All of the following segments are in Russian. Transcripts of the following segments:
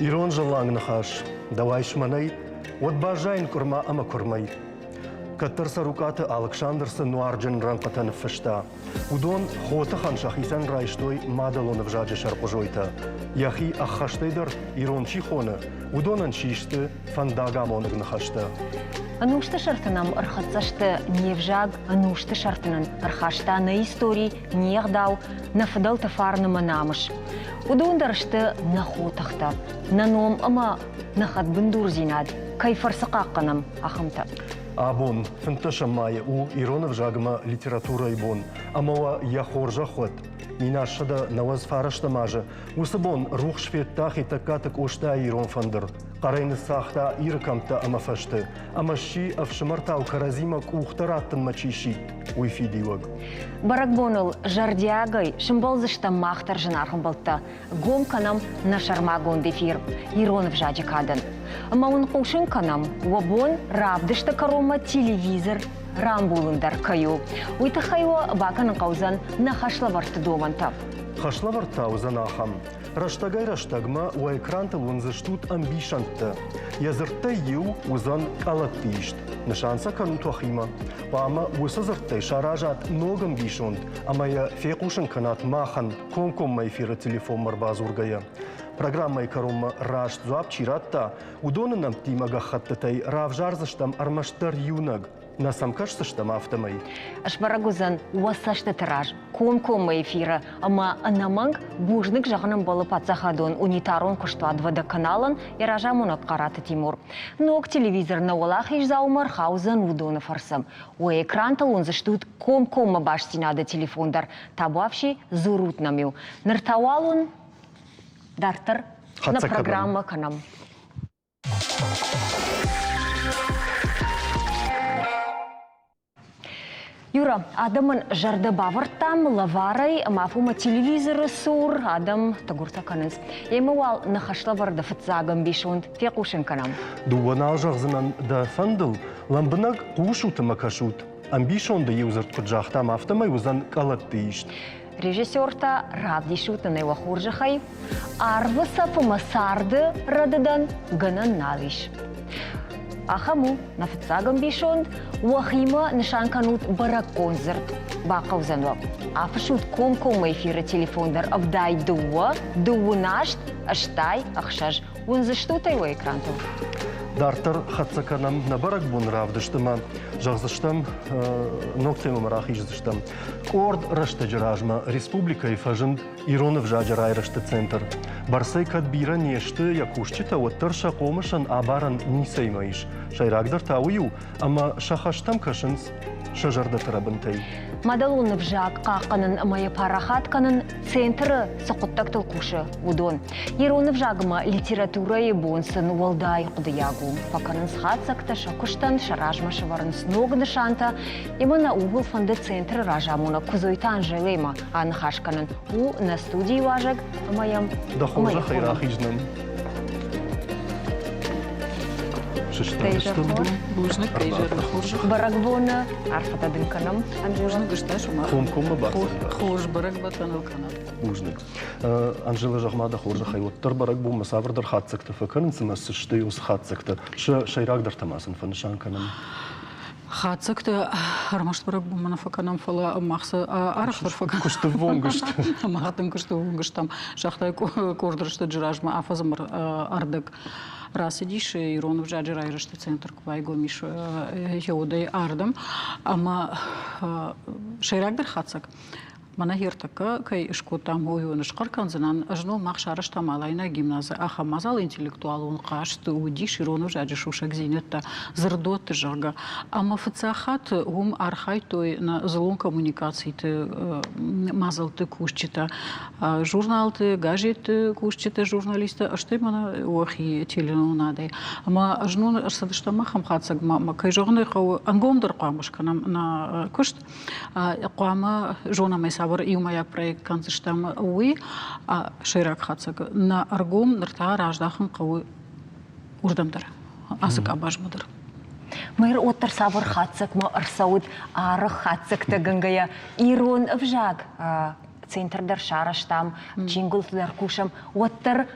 Ирон жаллаң нахаш, давайш манай, от бажайн курма ама курмай. Каттырса рукаты Александрсы нуарджен ранкатан фышта. Удон хоты ханшахисан райштой мадалоны в жаджи шарпужойта. Яхи ахаштайдар Ирон чихоны, удонан чишты фандагамоныг нахашта. Анушты шартынам ырхатсашты невжаг, анушты шартынын ырхашта на истории нехдау, на фадал тафарны манамыш. Удондарышты на хотахта, на ном ама на хатбындур зинад, кайфарсы қаққанам ахымта. Абон, фенташа май у Иронов жагма литература ибон, амава яхоржа ход. Минашада наваз фарашта мажа, усабон рух шветтах и такатак ошта Ирон фандыр. Қарайны сахта иркамта амафашты, амаши авшамартау каразима кухтараттын мачиши, уйфи диваг. Баракбонул жардиагай шымбалзышта мақтар жынархын болтта, гом канам на шармагон дефир, Иронов жаджи кадын. Маун қошын канам, уабон равдышта карома телевизор, рамбулындар каю. Уйта хайва баканын қаузан на хашлаварты доманта. Хашлаварта узан ахам. Раштагай раштагма у экранта лунзаштут амбишантта. Языртта ю узан калаттишт. Нышанса канут вахима. Вама усазырттай шаражат ногам бишонд. Амая фекушын канат махан комком майфира телефон марбазургая. Программа икарома рашт зуап чиратта. Удонынам тимага хаттатай равжарзаштам армаштар юнаг. Насамкашсаштам автомай. Ашбарагузан уасашты тираж, ком-ком эфира, ама анаманг бужнык жағының болып атсахадон унитарон куштуад водоканалын яражамунат қараты Тимур. Ног телевизор на олах ижзаумар хаузан удоны фарсам. У экранта он заштут ком-кома баш синада телефондар, табавши зурут намил. Нартауалун дартар на программа канам. Юра, адамын жарды бавыртам, лаварай, мафума телевизоры сур, адам тагурта канынс. Емуал нахашлаварды фытзагам бишонд, фекушын канам. Дуанал жағзынан да фандыл, ламбынаг қушуты макашут. Амбишонды еузырт күджақтам автомай узан калатты ишт. Режиссерта равдишуты нева хуржахай, арвыса фумасарды радыдан гынан налиш. Ахаму на фитсагам бишонд, уахима нишанканут барак концерт бақаузанва. Афашут ком-ком эфира телефондар авдай дуа нашт, аштай, ахшаж, он заштутай у экрантов. Дартар хатсаканам на барак бун равдыштыма, жағзыштам, ноктемам рахижзыштам. Корд рашты жыражма, республика и фажынд Иронов жаджарай рашты центр. Барсай кадбира нешты якушчита оттар шақомышан абаран нисаймайш. Шайрагдар таую, ама шахаштам кашынс шажарда тарабынтай. Мадалуны вжак қаққанын мая парахатканын центры соқыттактыл кушы удон. Ироны вжагыма литература и бонсын уалдай құдыягу. Паканын схатсакта шакуштан шаражма шаварын сногны шанта, имана угол фонды центры ражамуна кузойтан желема, а нахашканын у на студии важек маям. Да хуже хайрахижнам. Бужны кейжер хурж. Баракбона арфатадын канам. Бужны гышташ ума. Ком-кома барсын. Хурж барак батанал канал. Бужны. Анжела Жахмада хуржа хай оттар барак бу масаврдар хатсакта факанын сымасышты юс хатсакта. Шайрагдар тамасын фанышан канам. Хатсакта армашт барак бу манафаканам фала махса арахтар факан. Кушты вонгышт. Махатым кушты вонгыштам. Шахтай кордрышты джиражма афазамар ардык. Раз идиш, Иронов жаджирай рашты центр квайго миш еудай ардам, ама шайрагдар хатсак. Мана хиртака, кай шкотам гою нышкаркан зынан, ажно махшараш тамалайна гимназа, аха мазал интеллектуал он кашт, удиш Иронов жаджишушак зинетта, зардот жага. Ама фацахат гум архай той на залон коммуникации ты мазал ты кушчита, журнал ты, газет кушчита журналиста, а что мана уахи телену надо. Ама ажно арсадышта махам хатсак, ма кай жогны хау ангомдар квамышканам на кушт, квама жона майса Сабар и моя проект канцштам уи а ширак хатсак на аргум нарта раждахым кау урдамдар асык абажмадар. Мэр оттар сабар хатсак ма арсауд арах хатсак та гангая Ирон вжаг центрдар шараштам, чингулдар кушам, оттар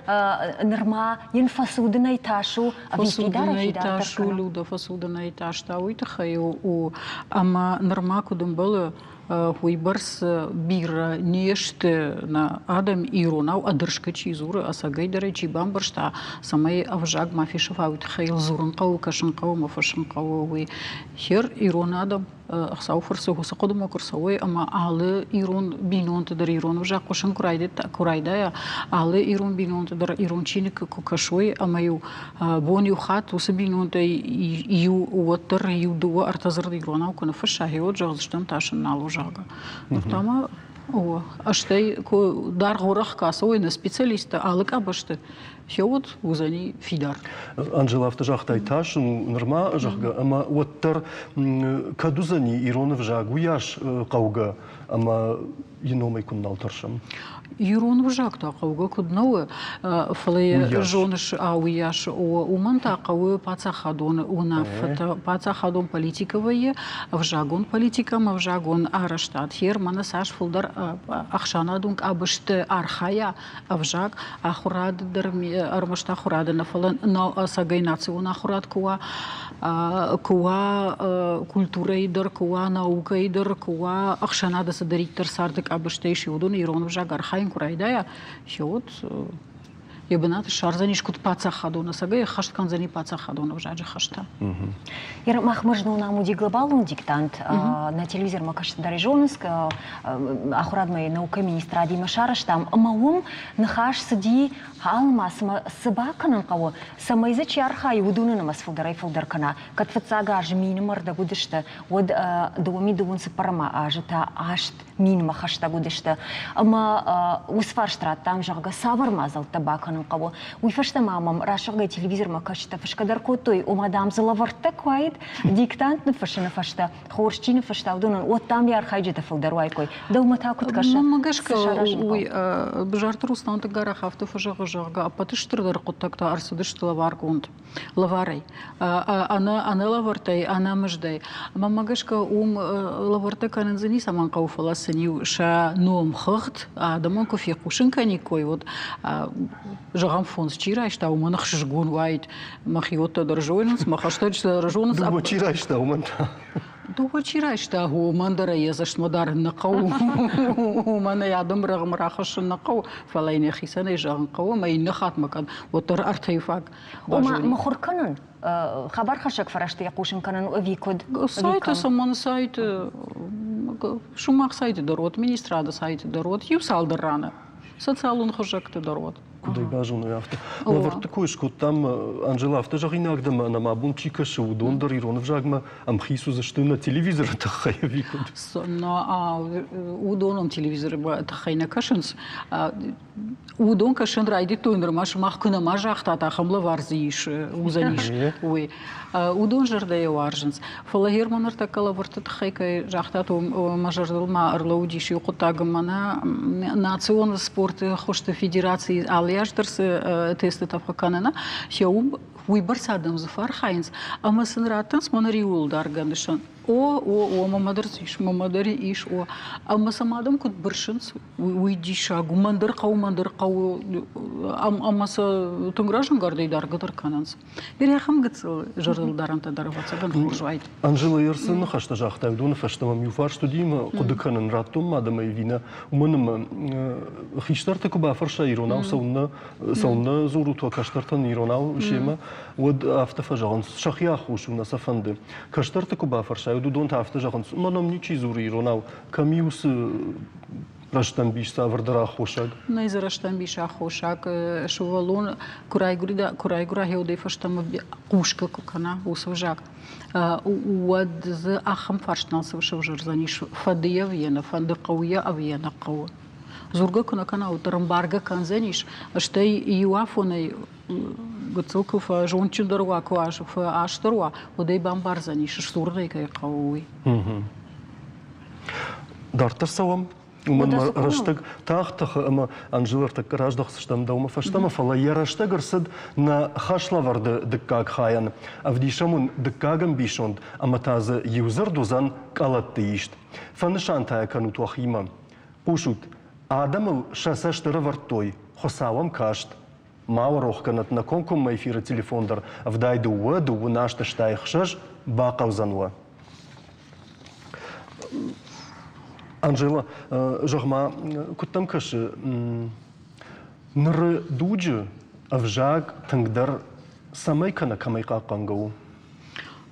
норма ин фасудна иташу, Фасудна иташу, люда фасудна иташ тауита хаю, ама норма кудum было хуйбарс бира неште на адам иронау адыршка чизуры асагайдары чибамбаршта самай авжаг мафишафаут хайл зурынқау кашынқау мафашынқау уи хер ирон адам ахсауфарсы хусақодыма курсауи ама алы ирон бинонтыдар ирон авжаг кошын курайдая алы ирон бинонтыдар ирон чиник кукашуи амаю бон юхат усы бинонта ю уаттар ю дуа артазыр иронау куна фашахиот жағзыштам ташын налу жага. Тама аштай дар горах касой на специалиста алык абашты. Все вот узани фидар. Анжела автожахтай таш норма жахга, ама оттар кадузани иронов жагу яш кауга, ама еномай куннал таршам. Ирон вжак тақауға күднауы фалай жоныш ауяш уман тақауы пацахадон унафта пацахадон политиковые вжагон политикам вжагон араштат хер манасаш фулдар ахшанадунг абышты архая вжак ахураддер армашта хурада нафалан на сагайнацион ахурад куа культура идер куа наука идер куа ахшанада садариттер сардык абышты шиудун ирон вжак архай курайдая, вот ебанат шарзаниш кут пацахадона сагай хаштканзани пацахадона в жаджи хашта. Ир махмажну нам уди глобалун диктант на телевизор макаш дарежонск ахурад май наука министра Дима Шараштам маум нахаш сади халма собаканан каво самайза чарха юдуна на масфударай фулдаркана катфацага жмин марда гудышта вот доми дувун сапарма ажта ашт мин махашта гудышта ама усфарштрат там жага савармазал табаканан каво уйфашта мамам рашага телевизор макашта фашкадар котой у мадам залаварта квайт диктант на фашина фашта хорчина фашта удунан вот там я архайджета фулдарвай кой доумата куткаша мамагашка уй бжартрустан тагарах автофажага жага апатыштырдар куттакта арсыдыштыла варгунд лаварай ана лавартай ана мыждай мамагашка лаварта кананзани саман кауфаласани ша ном хахт адамон кофе кушинка никой вот жагам фон чирай что уманах жгун вайт махиота доржойнс махаштач доржойнс Дуба чирай что уман Дуба чирай что умандара язаш мадар нақау умана ядам рагм рахаш нақау фалайне хисане жаган қау май нахат макан отор артефак махурканан خبر خشك فرشت يقوشن كانن ويكود сайт самон сайт шумах сайт дорот министрада сайт дорот юсалдар рана социалун хожакты дорот кудай бажуну яфта лавартыкуш кут там Анжела автожаг инагдама на мабун чикашу дондар иронов жагма амхису зашты на телевизор тахаевикуд на удоном телевизор тахайна кашынс удон кашын райди тойнер маш махкына мажахта тахамла варзиш узаниш ой удон жердая варжынс фалагерманар такала варта тахайка жахта то мажардылма арлаудиши кутагмана национальный спорт хошта федерации алияштырсы тесты тапканана шеум уйбарсадым зафар хайнс ама сынратынс монариул даргандышан мамадари иш ама самадам кут биршинс уйдиша гумандар қау амаса тунгражын гардей даргадар кананс беряхам гыцыл жардылдаранта дарвацаган хуржайт Анжела ерсын хашта жахта удуна фаштамам юфар студима кудыканын раттум мадама ивина уманым хиштарта куба фарша иронау саунна зуру туа каштартан иронау шема вот автофажаган шахяху шуна сафанды каштарта куба фарша дон тафта жаган маном ничи зури иронау камиус раштан бишта вардара хошаг найза раштан биша хошаг шувалун курайгура хеудей фаштам кушка кукана усвжак уад з ахам фарштналсов швжерзаниш фадия вена фандыкауя авена кау зурга кунакана утрамбарга канзаниш штай юафонай гцылков жончун дорога квашов ашторва удей бамбарзаниш штурдей кай кауи дартар савам уман раштаг тахтах ама Анжелар так раждахс штам даума фаштама фала я раштагарсад на хашлаварды дыккаг хаян авдишамун дыккагам бишонд ама таза юзер дузан калатты ишт фанышан тая канут вахима пушут Адамов шасаштыры вартой, хосавам кашт. Маурохканат на конком эфира телефондар вдайду уэду у нашта штайхшаш бақавзануа. Анжела, жахма, куттам каши, нры дуджи авжаг тангдар самайкана камайка кангау.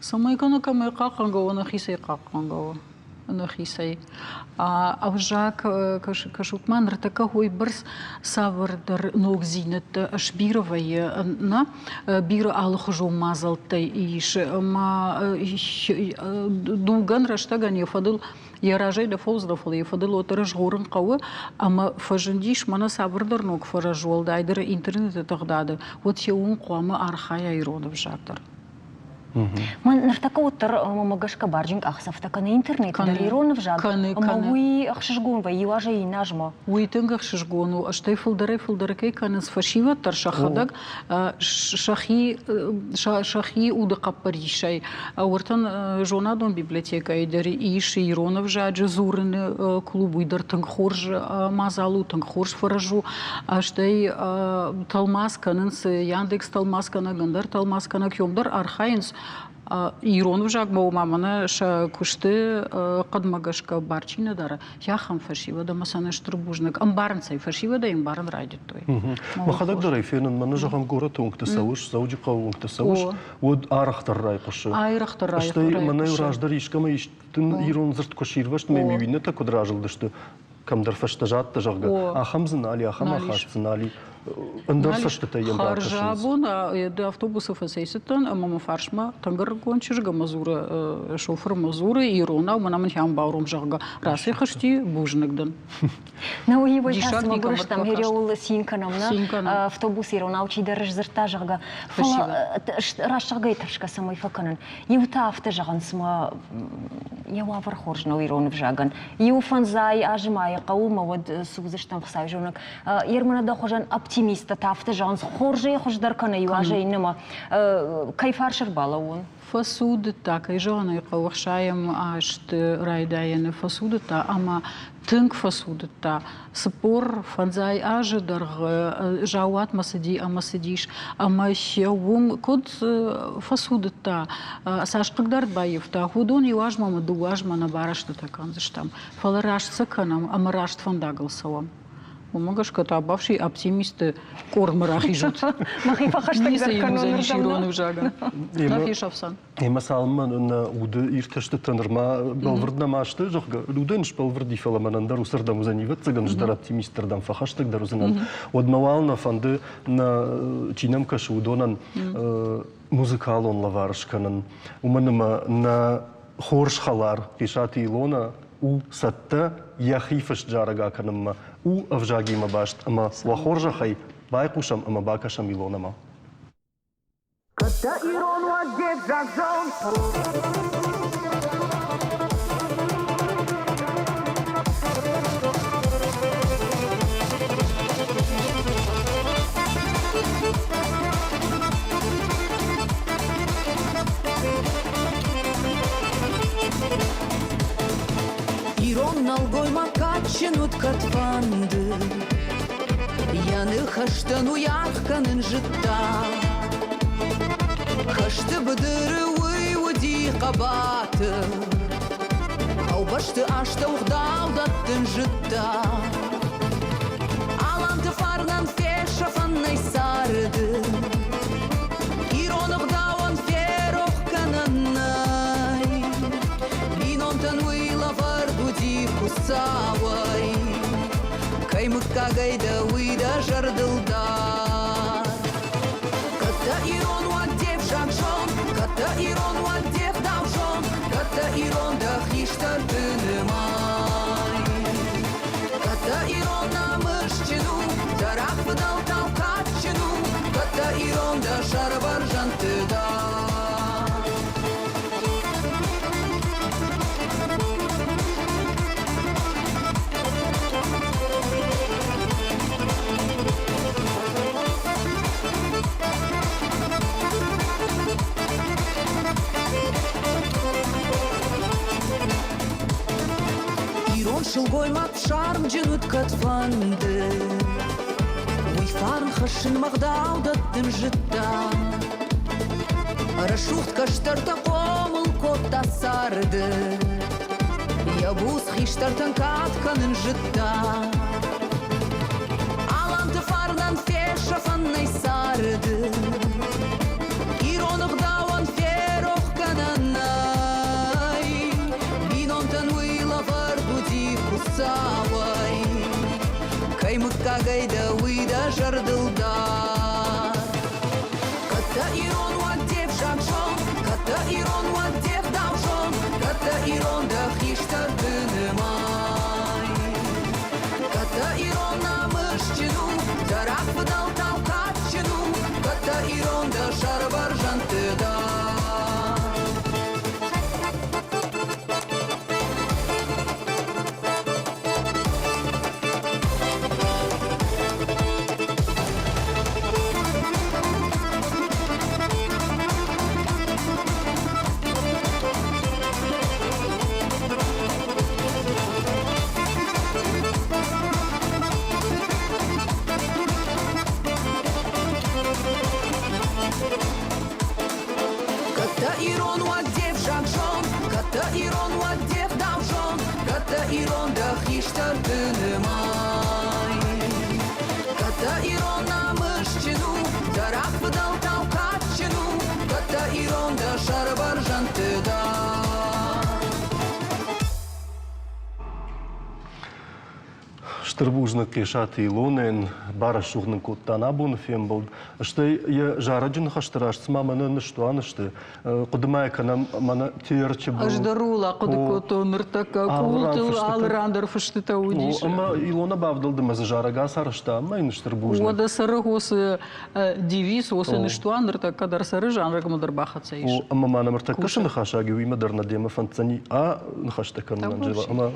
Самайкана камайка кангау на хисей кангау. Нахисай. Авжак кашутман ртака хой бирс савырдар ногзинет ашбировай на бир алхужу мазалтай иш ма дуган раштаган яфадыл яражай да фоздрафал яфадыл отырыш горын кавы ама фажындиш мана савырдар ног фаражуал дайдыр интернет тагдады вот еун куамы архая иронов жатыр. Ман нартака утыр мамагашка баржинг ахсафтака на интернет дариронов жаг. Мауи ахшишгун ва юажа и нажма. Уитынг ахшишгуну аштай фылдары кай канас фашива таршахадаг шахи уды капаришай. Ауртан жонадон библиотека идари иши иронов жаджи зурны клубу идар тангхорж мазалу тангхорж фаражу аштай талмас канынс Яндекс талмас кана гандар талмас кана кёмдар архаинс Иронов жак бау мамана ша кушты кадмагашка барчина дара. Я хам фашива да масана штрубужнак. Амбарн цай фашива да имбарн райдит той. Махадак дарай фенен мана жахам гора тунгта сауш, сауджи кавунгта сауш. Вот арахтар рай кашы. Айрахтар рай. Аштай мана юраждар ишкама иштин ирон зырт каширваш меми винне так одражылды что камдар фаштажат жага. Ахам знали, ахам ахаш знали. Харжабуна да автобусов эсэситэн мама фаршма тангар гончижга мазура шофер мазуры ирона манаман хям баурум жага расы хашти бужныкдан. На у его час могуш там хереул синканамна автобус ирона учи дәрж зырта жага. Рашага иташка самой факанан. Юта авто жаган сма ява вархоржна иронов жаган. Юфанзай ажмай каума вот сузыштан хсай жонак. Ермана да хожан оптимиста тафты жанс хорже хождар кана юаже инема кайфаршер балаун. Фасуды так и жона кавахшаем ашт райдаяны фасуды та ама тынк фасуды та спор фанзай аже дарг жауат масади амасадиш ама шеум код фасуды та саш кыгдар баев та худон юажма мадуажма на барашты такан заштам фалараш цаканам амарашт фандагалсавам. Умагашка та бавший оптимисты кормарах ижут. Махи фахаштаг дарканон иронов жага. Нахишавсан. Ема салма на уды ирташты танырма балвырдна машты жога. Люденш балвырди фаламанандар усырдам узаниват цыган ждар оптимистердам фахаштаг дарузанан. Одмавална фанды на чинам кашу удонан музыкалон лаваршканан. Уманыма на хорш халар пишати илона у сатта яхифаш джарага канамма у авжагима башт ама вахоржа хай байкушам ама бакашам илонама. Ирон налгойма качынут катванды, яны хаштану яхканын жытта. Хашты быдыры уйвуди кабаты, аубашты ашта ухдалдаттын жытта. Аланты фарнан феша фаннай сарды, Иронов дауан ферох кананай, Бинонтан уйла вардуди кусавай, Каймыкка гайда уйда жардылдар. Ката ирон ваддев жакшон, ката ирон ваддев давшон, ката ирон да хиштар тынымай. Ката ирон на мышчину, дарак выдал талкатчину, ката ирон да шарвар жантыда. goymat şarm cünüt katfandı Uyfarn xaşın mağdavdattın jıtta Araşuht kaştarta komul kotta sardı Yabuz xiştartan katkanın jıtta Alantı fardan feşafanay sardı İronuk davan feroh kananay Binontan uyla var budi kusavay Kaymık kagayda uyda jardıldar Kata iron waddev jakşon Kata iron waddev davşon Kata iron da xiştar dınımay Kata iron namışçınu Taraf dal tavkatçınu Kata iron da şarbar jantıda Kata iron waddev jakşon Kata iron waddev davşon Kata iron da xiştar dınımay Kata iron namışçınu Tarafı dal tavkatçınu Kata iron da şarbar jantıda Штырбужны кешаты илонен, бара шухны коттан абун фембол. Что я жараджин хаштыраш с маманы наштуанышты. Кудымая канам мана терче был. Аждарула кудыкото ныртака култыл алрандыр фыштыта удиш. Ама илона бавдылды мазы жарага сарышта, ама ин штырбужны. Ода сары осы девиз, осы ныштуан ныртака дар сары жанрыг мыдыр бахатса иш. Ама мана мыртаккашы нахашаги уйма дарна дема фантзани, а нахаштаканнан жила. Ама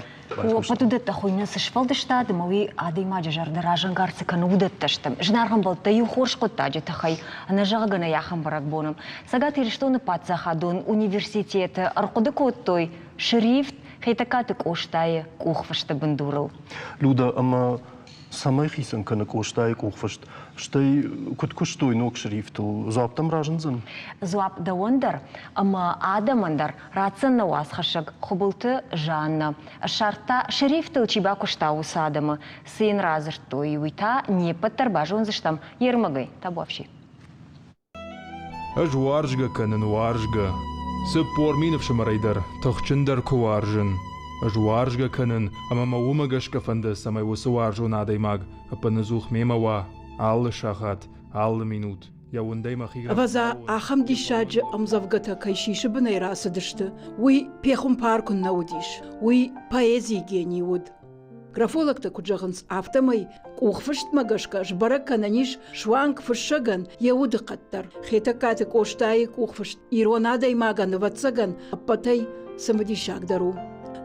Патудетта хуйна сышфалдышта, дымави ады маджа жардаражан гарцыканы удетташтым. Жнарган болта юхорш коттаджа тахай, ана жағагана яхан барак боным. Сагат ирштоны патсахадон университеті арқуды коттой шрифт хейтакаты коштайы кухвашты бындурыл. Люда, ама самай хисан кана коштай кухвашт. Штай куткуштой ног шрифтл, зоаптам ражынзын? Зуап да ондар, ама адамандар рацынна уасхашыг хубылты жанна. Шарта шрифтл чиба кошта усадымы. Сын разыртой уйта не паттарбажон заштам ермагай табовши. Ажваржга канын варжга. Сып порминов шамарайдар, тахчындар куваржын. Ажваржга канын, ама маумагашка фанды самай высуаржу надаймаг, апанызух мемава, аллы шахат, аллы минут. Я ундай махига. Ваза ахам дишаджи амзавгата кайшиши бынайрасы дышты. Уй пехум паркун наудиш. Уй поэзии гений уд. Графологта куджахынс автомай кухфышт магашка жбара кананиш шванг фышаган яуды қаттар. Хета каты коштайы кухфышт иронадай маган ватсаган аппатай самадишак дару.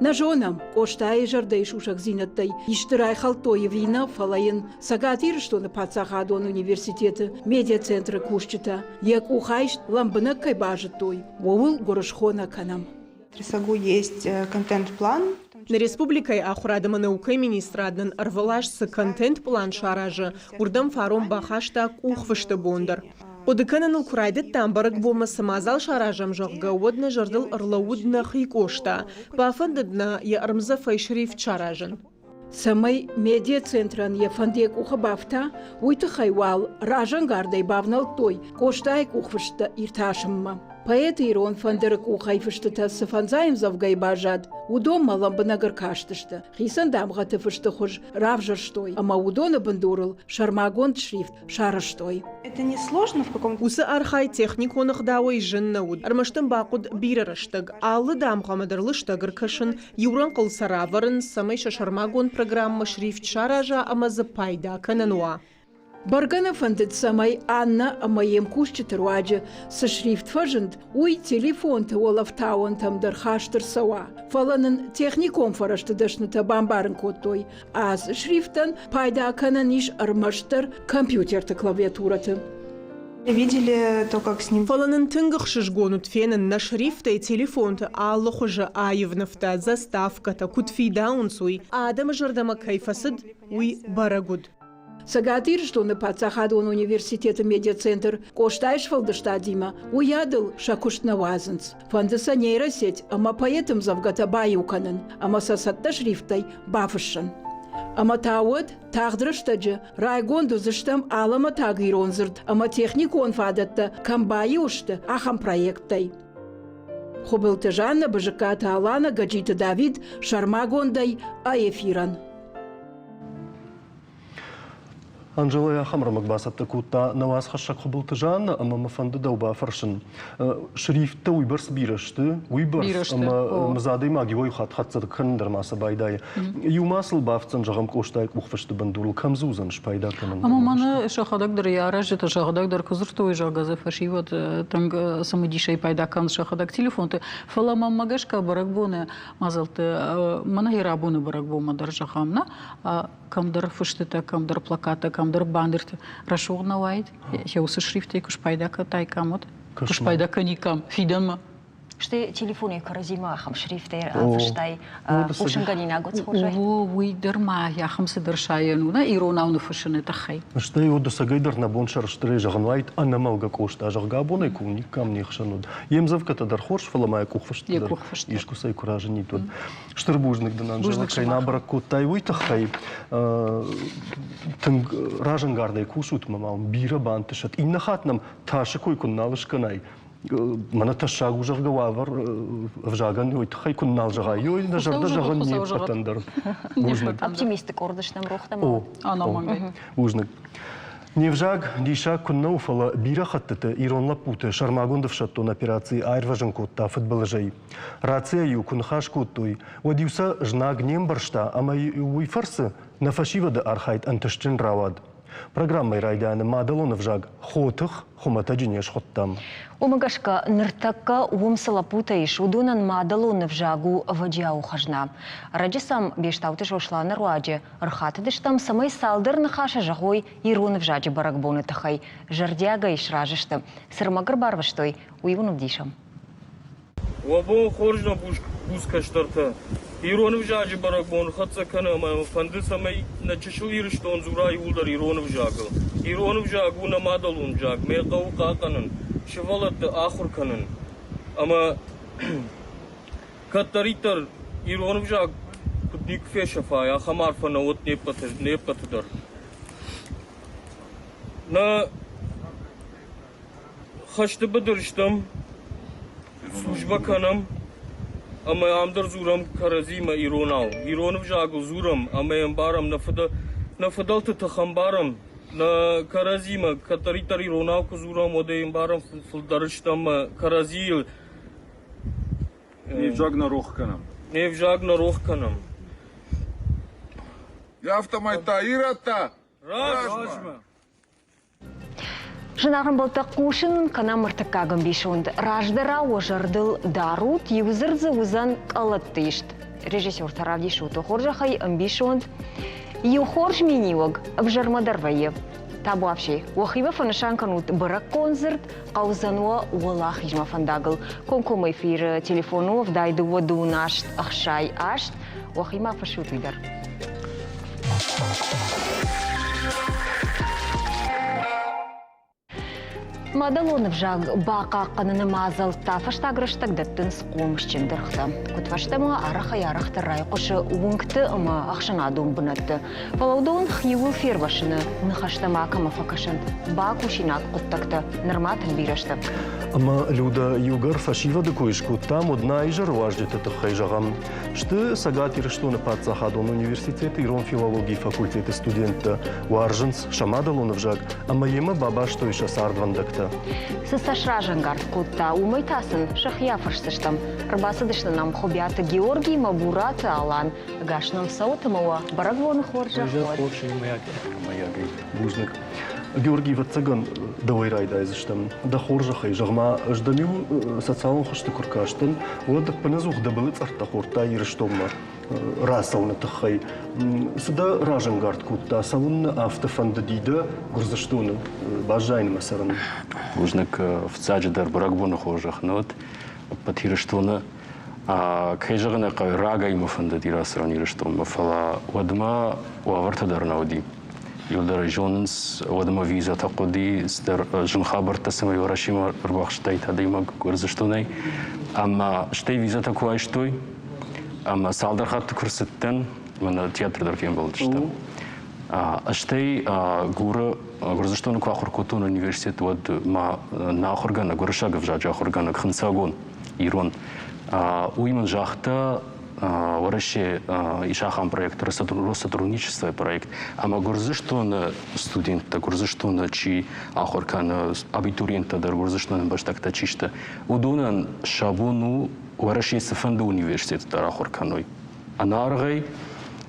На жонам коштайы жарды шушак зинаттай иштырай халтойы вина фалайын сагатир что на пацахадон университеты медиа-центры кушчита. Як ухайшт ламбына кайбажы той. Вовыл горышхона канам. Трисагу есть контент-план. На республикай ахурадама наукай министраднын арвалашсы контент-план шаражы урдам фарум бахашта кухвышты бондар. Одыканын курайды тамбарык болмасы мазал шаражам жоғға одны жырдыл ырлаудна хикошта. Бафандыдна я армза файшрифт шаражын. Самай медиа-центран я фандек ухабафта, уйты хайвал, ражан гардай бавнал той, коштай кухвышта ирташымма. Поэт Ирон фандерык ухайфышты сафанзайым завгай бажад, удом малам бынагар каштышты. Хисан дамгаты фышты хуж равжырштой, ама удона бандурыл шармагон шрифт шарыштой. Это не сложно в каком-то... Усы архай техник онық дауай жыннауд. Армаштын бақуд бирарыштыг, аллы дамғамадырлыштагыр кашын, юран қыл сараварын самайша шармагон программа шрифт шаража амазы пайда канануа. Баргана фандит самай Анна амаем кушчитырваджа со шрифт фажент уй телефон-то олаф тауан там дархаштыр сава. Фаланын техником фарашты дашныта бамбарын коттой, аз шрифтан пайда кананиш армаштыр компьютер-то клавиатураты. Видели то, как с ним... Фаланын тынгых шишгонут фенен на шрифты и телефонты аллах уже аевнывта, заставката, кутфидаунсуй, адама жардама кайфасыд, уй барагуд. Сагатир, что на Пацахадон университета медиацентр, коштаешь фалдаштадима, уядал шакуштна вазанц. Фандаса нейросеть, ама поэтам завгата баюканын, ама сасатта шрифтай бафышын. Ама тауад тағдырыштаджы, райгонду зыштам алама тагиронзырд, ама техникон фадатта, камбайушты, ахам проекттай. Хубылты Жанна, бажыката Алана, гаджиты Давид, шармагондай, а эфиран. Анжела я хамра макбасатта кута наваз хашак хубылты Жанна, ама мафанды дауба фаршын. Шрифтта уйбарс бирашты, уйбарс, ама мзадый маги ой хатсады кындыр маса байдай. Юмасыл бафтсан жағам коштайк ухфашты бандурл камзузан шпайда кынын. Ама мана шахадагдыр яраш, это шахадагдыр кызыртой жагазы фашиват, танг самыдишай пайда кан шахадаг телефонты. Фала маммагашка баракбоны мазалты, мана хирабоны баракбома даржахамна, камдар фыштыта, камдар плаката, камдар бандырты. Рашугна вайд, я усы шрифты, куш пайда катай камот, куш пайда каникам, фиданма. Что телефоны каразима ахам шрифты афыштай пушинганина год схожай. Уй дерма, я хам сыдыршаю, на иронауны фышыны тахай. Что его до сагайдар на боншар штыры жағанвайд, а на малга кошта, а жағга абонай куни кам не хшануд. Емзавка тадар хорш фаламая кухфашты. Ишкусай куража не тот. Штырбужник дананжела кайна баракот тайвуй тахай. Тынг ражангардай кушут мамал бира бантышат. Инна хатнам таши кой кунналышканай. Мана ташагу жағгававар вжаган ой тахай куннал жағай. Ой на жарда жаған не патандар. Бужник. Оптимистик ордышнам рухтам. Ана мангай. Бужник. Невжаг диша кунна уфала бира хаттыты иронлап путы шармагундов шаттон операции айрважын котта футболжай. Рация ю кунхаш коттой. Одиуса жнаг нембаршта, ама уй фарсы на фашивада архайт антышчын равад. Программой райдяны мадалонов жаг хотых хумата джинеш хоттам. Умагашка ныртакка умсалапута и шудунан мадалонов жагу ваджау хажна. Раджисам бештауты шошла на руаджи. Архатыдыштам самай салдыр нахаша жагой иронов жаджи баракбоны тахай. Жардяга и шражышты. Сырмагр барваштой уйвунов дишам. Вабон хоржна бускаштарта. Иронов жаджи баракбон хатса канама фанды самай начешил ирштон зурай улдар иронов жагл. Иронов жагу на мадалон жаг. Мекау каканан. Шевалатты ахур канан. Ама каттаритар иронов жаг кудник фешафа я хамар фана вот непкатыдар. На хашты бадырштам служба канам. Ама амдар зурам каразима иронау. Иронов жагу зурам, ама ямбарам нафадалты тахамбарам. На каразима, катаритар иронау кузурам, оде ямбарам фулдарыштам каразил. Невжаг на рохканам. Невжаг на рохканам. Яфтамай таирата. Ражма. Жынағын болта қушын кана мұртыққағын бешунд. Раждыра ожардыл дарут евзірзі ұзан қалатты ешт. Режиссер таравди шуты хоржақай бешунд. Юхорж минивог обжармадар вайев. Табу апшей. Уахива фанышан канут бырак концерт, қаузануа уалах ижма фандагыл. Конком эфир телефону вдайды воду нашт ахшай ашт. Уахима фашут видар. Мадалонов жаг бақа қаныны мазал тафаштагрыштаг даттын сқомышчын дырқта. Күтфаштама араха ярахты рай қошы уыңкті ұма ақшана домбынатты. Палаудон хиуыл фербашыны нахаштама кама факашын ба кушинак құттакты нырматын бирашты. Ама люда югар фашивады койшку там одна и жарваждет это хайжагам. Что сагатир что на Пацахадон университет ирон филологии факультета студента Уаржинс Шамадалонов жаг. Ама ема баба что еще сардвандакта. Сысашражангард кутта умайтасын шахьяфарсыштам. Рбасыдышны нам хобята Георгий Мабурат Алан. Гашным саутымова барагвоны хоржа ход. Бужник. Георгий Ватсаган давайрайда изыштам. Да хоржахай, жағма ждамю социалын хышты күркаштын, оладық паназух да біліц арта хорта еріштомма расауны тұхай. Сыда ражангард кутта, савунны автофанды дейді гүрзіштуны бажайны масарын. Ужнак в цаджидар брагбуны хоржахнат, патирыштуны кайжағына қай рага имы фанды дирасыран еріштомма фала одма уавартадар науди. Юлдар Джонс, одма виза тақуди, стер жын хабар тасымай варашима рбахштай тадайма гүрзіштунай. Ама штай виза тақуай штой, ама салдар хатты күрсеттен, мана театрдар кен болды шта. Аштай гуры гүрзіштуны куахыр котун университет вад ма нахургана, гурышагов жаджа хургана кхынсагон, ирон. Уйман жахта вараши ишахан проект, Россотрудничество проект. Ама гурзыштуны студентта, гурзыштуны чи ахуркана абитуриентта дар гурзыштуны баштакта чишта. Удунан шабуну вараши сфанду университет дар ахурканой. Анаргай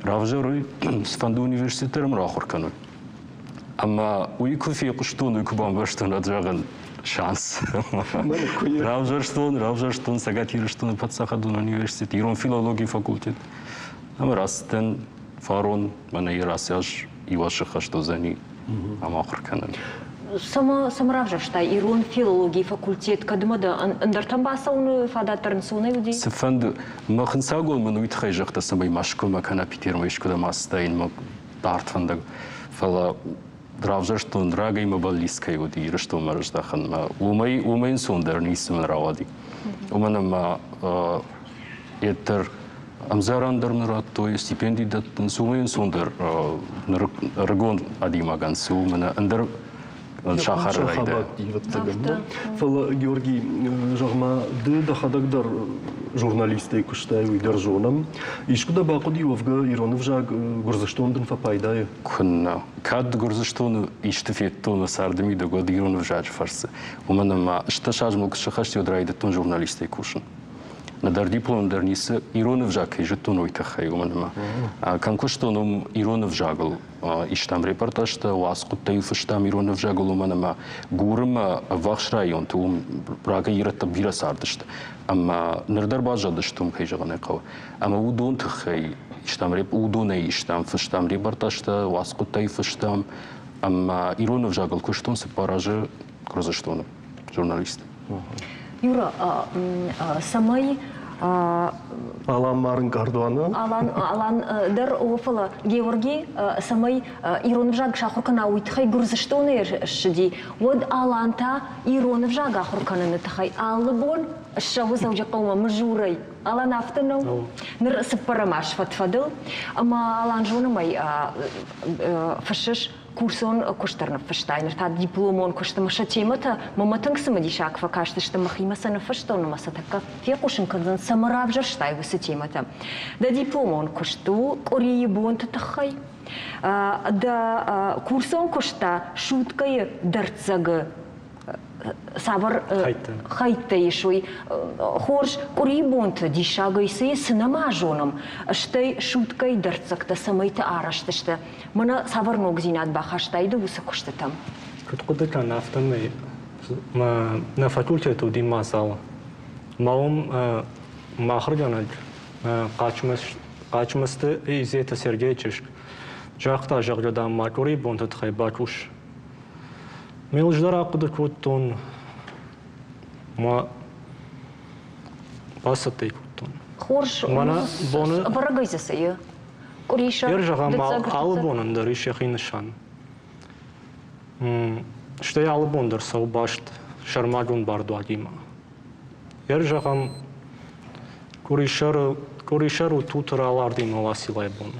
равжаруй сфанду университеттерм ахурканой. Ама уйкуфи куштуну кубан баштун аджаган шанс. Равжарштун, сагатирштун, подсахадун университет, ирон филологии факультет. Ама растен, фарон, мана и расяж, и вашиха, что за ней, ама ахурканан. Сама равжаршта, ирон филологии факультет, кадмада, андартан басауны фадаттарын суны уди? Сфанду, махынсагол ману итхай жахта самай машко макана питерма ишкуда мастайн, мак дартфандаг, фала равжарштун рага има баллискай уди, иршту мараждахан, умайн сундар нисман равади. Уманама етер амзарандар нараттой стипендий даттан сумайн сундар рагон адимаган сумана андар шахар райда. Фала Георгий жағма да хадагдар журналисты куштай уйдар жонам. Ишкуда бақуди вавга иронов жаг гурзыштондын фапайдая. Күнна кад гурзыштону иштифеттону сардами да год иронов жаг фарсы. Уманама шташажмул кшахашти одрайдаттон журналисты кушын. Надар диплом дарниса иронов жаг ежеттон уйтахай уманама. Канкуштоном иронов жагл иштам репортажта уаскуттай фыштам иронов жагл уманама гурма вахш район тум рага иратта бира сардышты. Ама нырдар бажадыштум хайжаганы кава. Ама удон тахай иштам реп удонай иштам фыштам репортажта уаскуттай фыштам. Ама иронов жагл куштон сепаражы гурзыштону журналист. Юра, самай Алан Марын Кардуана. Алан дар офала Георгий самай иронов жаг шахуркана уйтхай гурзыштоны шди. Вот Аланта иронов жага хуркананы тахай аллыбон шавы заужақаума мажурай. Алан автону ныр сыппарамаш фатфадыл. Ама Алан жонымай фашиш курсон куштарны фыштайныр. Та дипломон куштамаша темата маматың сымади шаква кашты что махимасаны фыштоны масатака фекушын кадзан самаравжар штай высы темата. Да дипломон кушту кореи бонты тахай. Да курсон кушта шуткай дарцагы савар хайта ишуй хорш курибонт дишагайсы сынама жоным штай шуткай дарцакта самайта араштышты мына савар ногзинат бахаштайды усы куштатам куткудыка нафтамы на факультету димасал маум махрганад качмасты изета Сергеевич жакта жагдам матури бонт тхай бакуш Мелждар ақыды көттон, ма басаттай көттон. Хорш, барагайзасы, е? Куриша? Ер жағам алыбонындар, еше қинышан. Штай алыбондар сау башт, шармагун барду адима. Ер жағам куришару тутыралар дима василай бон.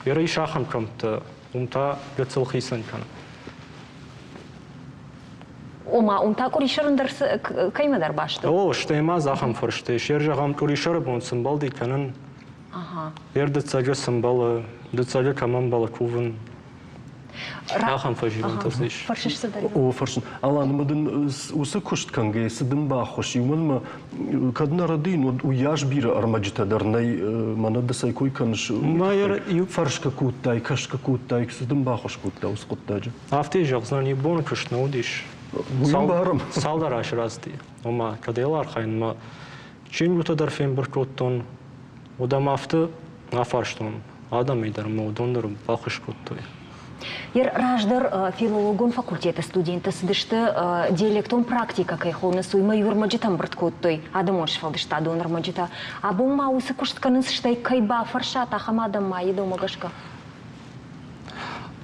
Ер ишахам камта, умта гацыл хисан кана. Ома, умта куришарындар каймадар башты? О, штайма захам фыршты. Шер жағам куришары бон сымбал дейканын. Ер дыцага сымбалы, дыцага каман балы кувын. Ахам фаживан тасиш. О, фаршын. Аланымадын осы күштканге сыдын бақош. Юмылма кадна радин уяж бира армаджита дарнай манады сайкой каныш. Майер Фаршка куттай, кашка куттай, сыдын бақош куттай, усқуттаджы. Афте жақсынан ебон күшна удиш. Буйын барым. Салдар ашразды. Ома каделар хайнма чин бутадар фен бір коттон удам афты афарштон. Адам идар модондыр бақыш коттой. Ер раждар филологон факультеті студенті сыдышты диалектон практика кайхоны суйма юрмаджитам бірткоттой. Адам онш фалдышта адон армаджита. Абон маусы күштканын сыштай кайба фарша тахам адам майы домагашка.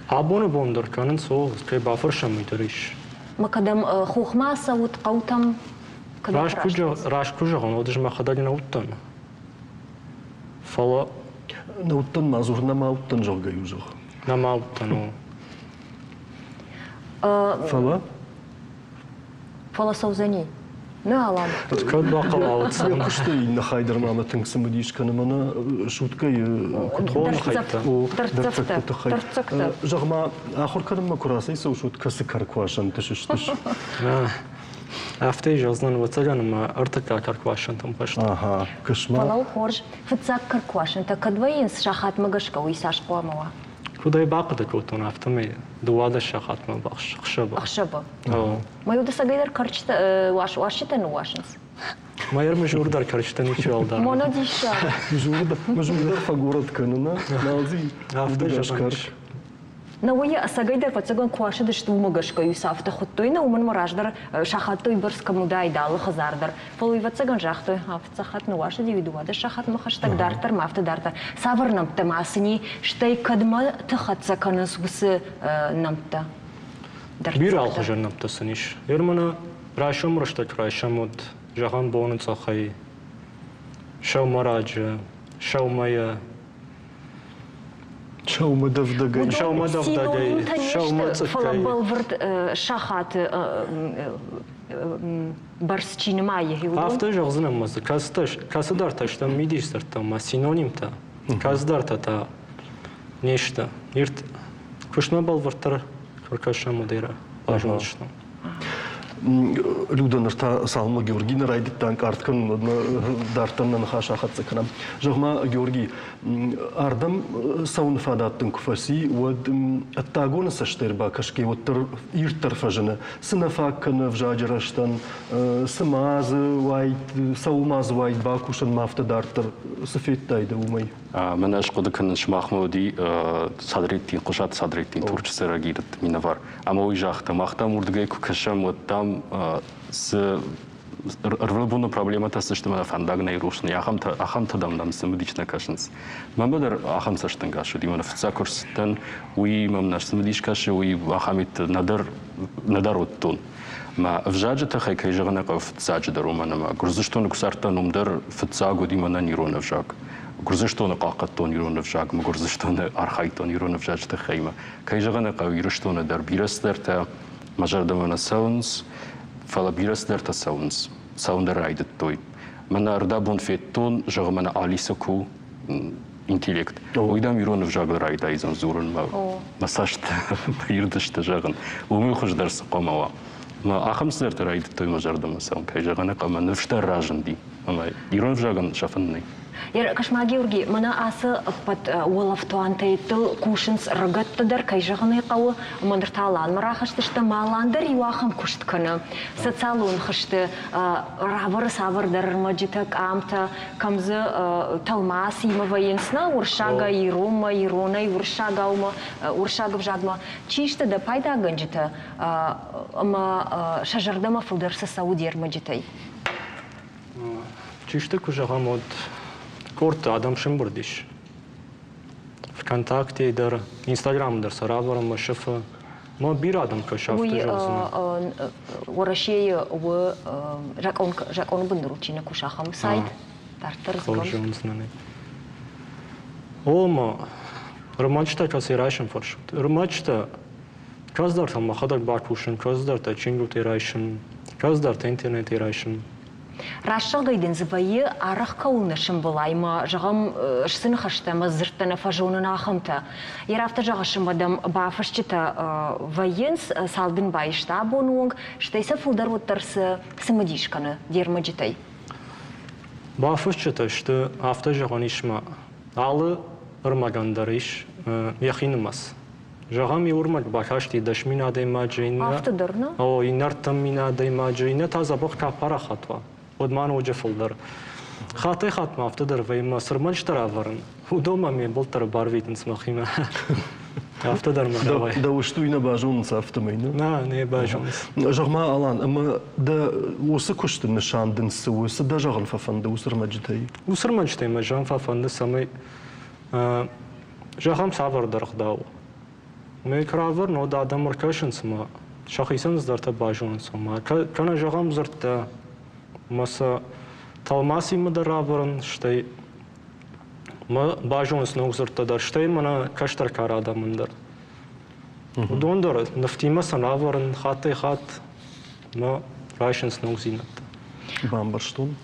Абоны бондар канын соғыз кайба фарша мыйдырыш. Макадам хухма саут қаутам Раш кужағын одыж мақадалина уттан. Фала Науттан мазур намауттан жоғга юзоқ. нама уттан. Фала? Фала саузани. Не алам. Код бақала Я күшті инна хайдар маматын сымыдиш канымана шуткай Кутхон хайта. Дырцакты. Жағма ахур каныма курасай сау шуткасы карквашан тышыштыш. Афте жазнан вацаляныма артыка карквашан там пашты. Ага, кышма. Фалау хорж фыцак карквашын та кадвайын шахат магашка уйсаш пуамала. Кудай бақыды котон автоме дуада шахатма бақш қшаба. Ахшаба. Маюда сагайдар карчта вашитан вашинс. Майер журдар карчта ничего алдар. Монадиша. Мажурдар фагорат канына, налзи. Афте жазнан. На уя сагайдар пацаган кваши дышты умагашка юсафта хуттой на уман мараждар шахаттой бирска мудай далы хазардар. Фолуй вацаган жахтой афцахат на ваши дивидуада шахат махаштаг дартар мафта дартар. Саварнам тамасыни штай кадма тахатса канас усы намта. Бир алхажан намтасыниш. Ермана рашам раштак рашамуд жахан бонын цахай. Шау мараджа, шау мая. Шаума давдагай. Шаума давдагай. Шаума цакай. Фалабал вард шахат барсчины майя. Афта жазнам мазы. Касыдар таштан мидиштар там синонимта. Каздар та нешта. Ирт кушна бал вартар каркаша модера. Важночно. Люданырта салма Георгина райдиттан карткан дартаннан хашахат цаканам. Жогма Георги ардам саун фадаттын куфаси вад аттагона саштерба кашке воттар иртар фажана сынафаккана вжаджараштан сымазы вайт саумаз вайт бакушан мафта дартар сафеттайда умай. Мен ашқоды кініш Махмуди садреттин, құшат садреттин турчысы рагирет минавар. Ама ой жақты мақтам урдыгай күкішам оттам рвылбуны проблематасы что мы фандагна и рушны. Ахам тадамдам сымыдична кашынс. Мамадар ахам саштын кашы. Димана фца курстан уи мамнаш сымыдиш кашы уи ахамит надар оттун. Ма вжаджата хай кайжагана ка фца дарумана ма. Гурзыштон кусартан умдар фца годимана нирона вжак. Гурзыштоны қақаттон юроны вжак, ма гурзыштоны архайтон юроны вжачты хайма. Кайжагана ка юроштоны дар бирастар та мажардамана саунс, фала бирастар та саунс. Саундар райдет той. Мана ардабон феттон жагамана алисаку интеллект. Ойдам юроны вжагы райда изан зурын ма. Масашты бирдышты жагын. Умы хуждарсы қомава. Ма ахамсыздар та райдет той мажардама саун. Кайжагана ка ма нөштар ражын ди. Ама юрон вжагын шафынный. Ер кашма Георги, мана асы пат уолафтуан тайтыл кушинс рагаттадар кайжаганы кавы мандырталан марахаштышты маландар юахам куштканы. Социалун хышты равар савардар маджитак амта камзы талмас имаваенсна уршага ирома ирона уршага ума уршага вжадма чишты да пайда ганжита ама шажардама фулдарса саудер маджитай. Чишты кужагам от Корт адам шимбурдиш. ВКонтакте дар, Инстаграм дар сараварам машафа. Ма бир адам кашафты жазна. Урашей в жакон бундручина кушахам сайт. Тартар згон. Ома ромачта касирайшн форшут. Ромачта каздар там махадар бакушн, каздар та чингу терайшн, каздар та интернет терайшн. Рашық гайден звайы арық кауылнышым болайма, жағам шсыны хаштама зырттана фажонын ахымта. Ерафта жағашым адам бафашчыта вайынс салдын байышта абонуң, штайса фулдар оттарсы сымадишканы дермаджитай. Бафашчыта, что авто жаған ишма алы ырмагандар иш яхинымас. Жағам еурмаг бакашти дашмин адаймаджина. Автодырна? О, инартам мин адаймаджина таза бақ капара хатва. Одман оджа фулдар. Хатай хатма автодыр вайма сырмалш тараварын. Удома мен болтар барвитин смахима. Автодар ма давай. Да уштуйна бажонс автомайна. На, не бажонс. Жағма алан, ама да осы күшті нышандын осы да жағын фафанды усырмаджитай. Усырмаджитай ма жан фафанды самай жағам савардар қдау. Мекравар но да адам маркашынс ма шахисан здарта бажонс ма. Кана жағам здарта маса талмаси мдараварн штай ма бажонс ногзарта дар штай мана каштар кара адамындар. Удондар нафтима санаварн хатай хат ма райшынс ногзинат. Бамбарштон.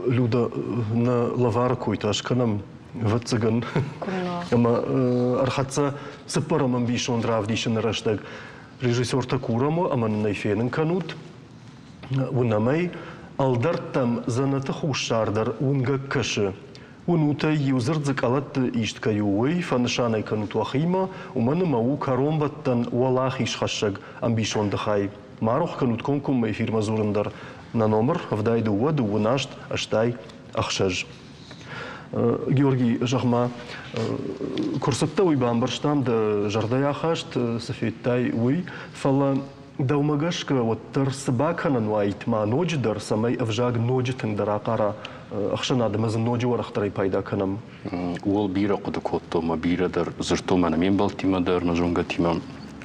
Люда на лавар койта ашканам ватсаган. Ама архатса сыпарамам бишон дравдишен раштаг режиссер Такурамо аман найфенен канут. Унамай алдартам заната хушардар унга кашы. Унута юзырдзык алат иштка ювей фанышанай канут вахима уманы мау каромбаттан уалах ишхашаг амбишон дахай. Марух канут конкум фирма зурындар на номер вдайду воду унашт аштай ахшаж. Георгий Жахма курсатта уй бамбарштам да жардай ахашт сафеттай уй фала Даумагашка вот тарсбаканан вайтма нодждар самай авжаг ноджтын даракара ахшанады мазын ноджи варахтарай пайда канам. Ол бира қуды коттома бирадар зыртомана мен балтимадар мажонга тимам.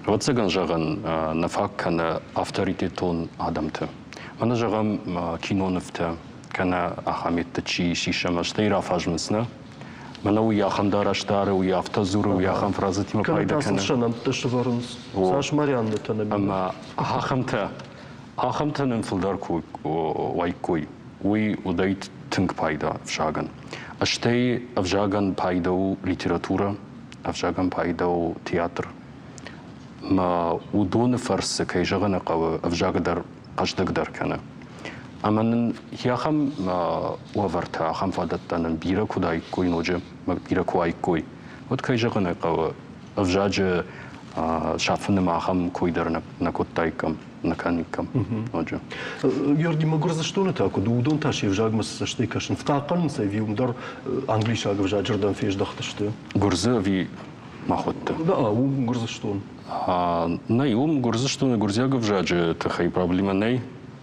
Ватсаган жаган нафак кана авторитетон адамты. Мана жагам киноновта кана ахаметті чи шишамаштай рафажмысна. Мана у яхам дараштары, у яфтазуры, у яхам фразатима пайда кана. Шанам ташварынс. Саш Марианна танабина. Ама ахамта нынфылдар кой вайкой. Уй удайт тынг пайда авжаган. Аштай авжаган пайдау литература, авжаган пайдау театр. Ма удоны фарсы кай жагана қавы авжагадар қаждагдар кана. Аманын яхам уаварта ахам фадаттанын бира кудай кой ноджи, бира куай кой. Вот кай жагана қавы авжаджы шафыным ахам койдар на коттайкам, на каникам ноджи. Георгий Магурза что не так? Удон таши авжагмас аштай кашын втақан са виумдар англишаг авжаджырдан феждахты что? Гурза ви махотты. Да, Гурза что? Най Гурза что не Гурзяга авжаджы тахай проблема най.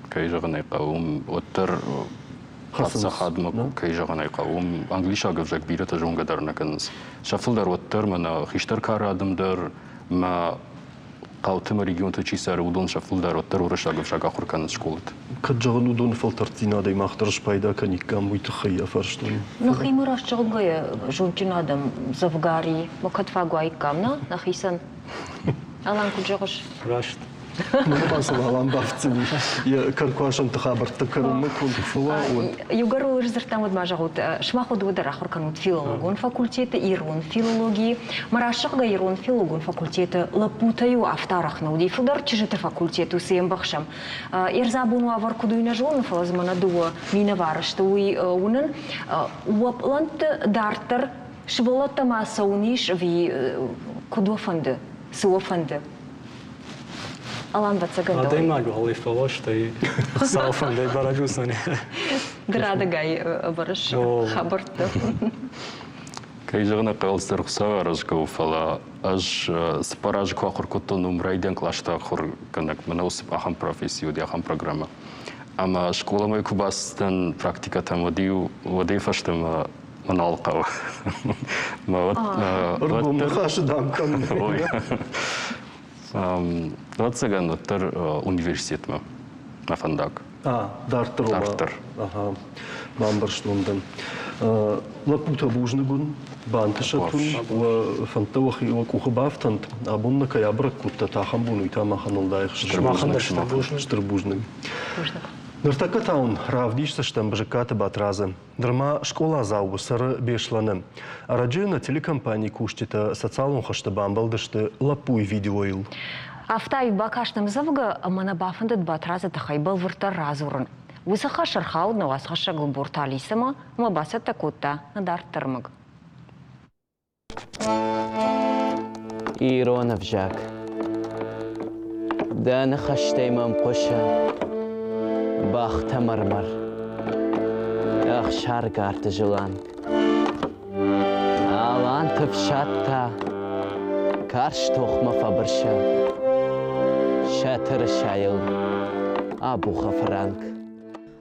Кай жаганай қауым оттар қатса қадымы кай жаганай қауым англишага авжаг бирата жонгадарына каныз. Шафылдар оттар мана хиштар кара адамдар ма қаутыма регионта чисары удон шафылдар оттар урашага авжаг ахур каныз школат. Каджаган удон фалтартина дай махтарш пайда каникам уй тахай афарштон. Ну химураш жогая жончин адам завгари мокатфагуайкам на нахисан. Алан куджагаш. Рашт. Алан бафцыни. Я каркуашан тахабар такарумы кунфуа. Югару рзыртам адмажагут шмахуд удар ахур канут филологун факультеты ирун филологии марашыгга ирун филологун факультеты лапутаю автарахна удифудар чижеты факультету сем бахшам. Ирзабуну авар кудуйна жон фазмана дуа мина варышты уй унын уаплант дартер шболата масауниш ви кудуафанды суафанды. Алан ватсаган Адай магу алифала штай салфандай барагусани. Драдагай барыш хабарты. Кай жагана калстар хусава разгау фала аж спараж квахур коттону мрайден клашта хур канак манус ахам профессию ди ахам программа. Ама школа мой кубастан практика там води фаштам маналкау. Ма вот хашдан кан. Ватсаган оттар университет ма мафандак. Дартер. Дартер. Ага. Бамбарштондан. Лапута бужнагун банташатун ва фантавахи ва кухабафтант абунна каябрак кутта тахамбуну итама ханалдайх штырбужнаг. Дыртака таун равдиш саштан бжиката батразы. Дырма школа зауы сыры бешланы. Араджина телекомпании куштита социалун хашты бамбалдышты лапуй видеоил. Автай бакашным завга мана бафындыд батразы тахайбал вырта разурын. Высаха шархау на вас хашагыл бурталисама, ма баса такутта надар тырмык. Иронов жак. Да на хаштаймам коша. Бахта мармар. Ах шаргарты жиланг. Алантып шатта. Карш тохма фабырша. Шатыр шайыл. Абуха франк.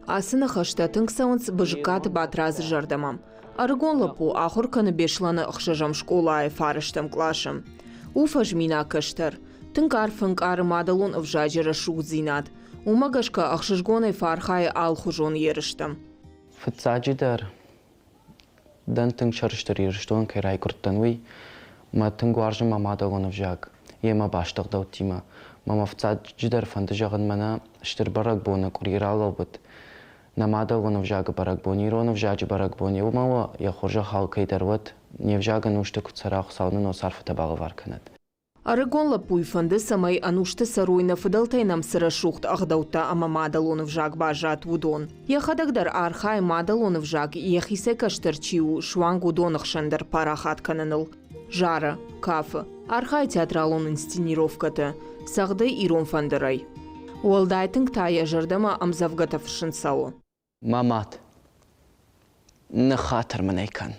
Асына хаштатын ксаунц быжыкат батразы жардамам. Аргон лапу ахурканы бешланы ықшажам школай фарыштым клашым. Уфаж мина кыштыр. Тынкар фынкар мадалун ывжажыра шугзинат. Умагашка ахшажгоной фархай алхужон ерыштым. Фыцаджидар. Дан тынк шарыштыр ерыштуан кайрай курттануй. Ма тынк варжым мадалун ывжаг. Ема баштық даутима. Мама фыцаджидар фанды жағын мана штыр барак боны курьерал албыт. Намада он вжага барак бони, рон вжаджи барак бони. Умава я хожа халкай дарват, не вжага нушты куцарах сауны но сарфата багаварканат. Арагон лапуй фанды самай анушты саруйна фыдалтайнам сыра шухт ахдаута ама мадалон вжаг бажат вудон. Я хадагдар архай мадалон вжаг ехисе каштырчиу швангу донахшандар парахат кананыл. Жара, кафе, архай театралон инсценировката, сағды ирон фандарай. Уалдайтынг тая жардама амзавгатав шынсау. Мамат, на хатар манайкан.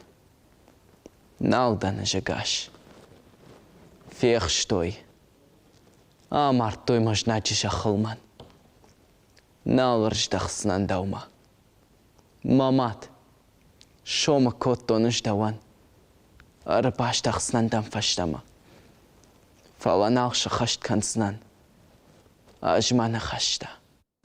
Налдана жагаш. Фех штой. Амар той мажначиша хылман. Налварждах снандаума. Мамат, шома коттоныш даван. Арабаштах снандам фаштама. Фаланалша хашт канснан. Ажмана хашта.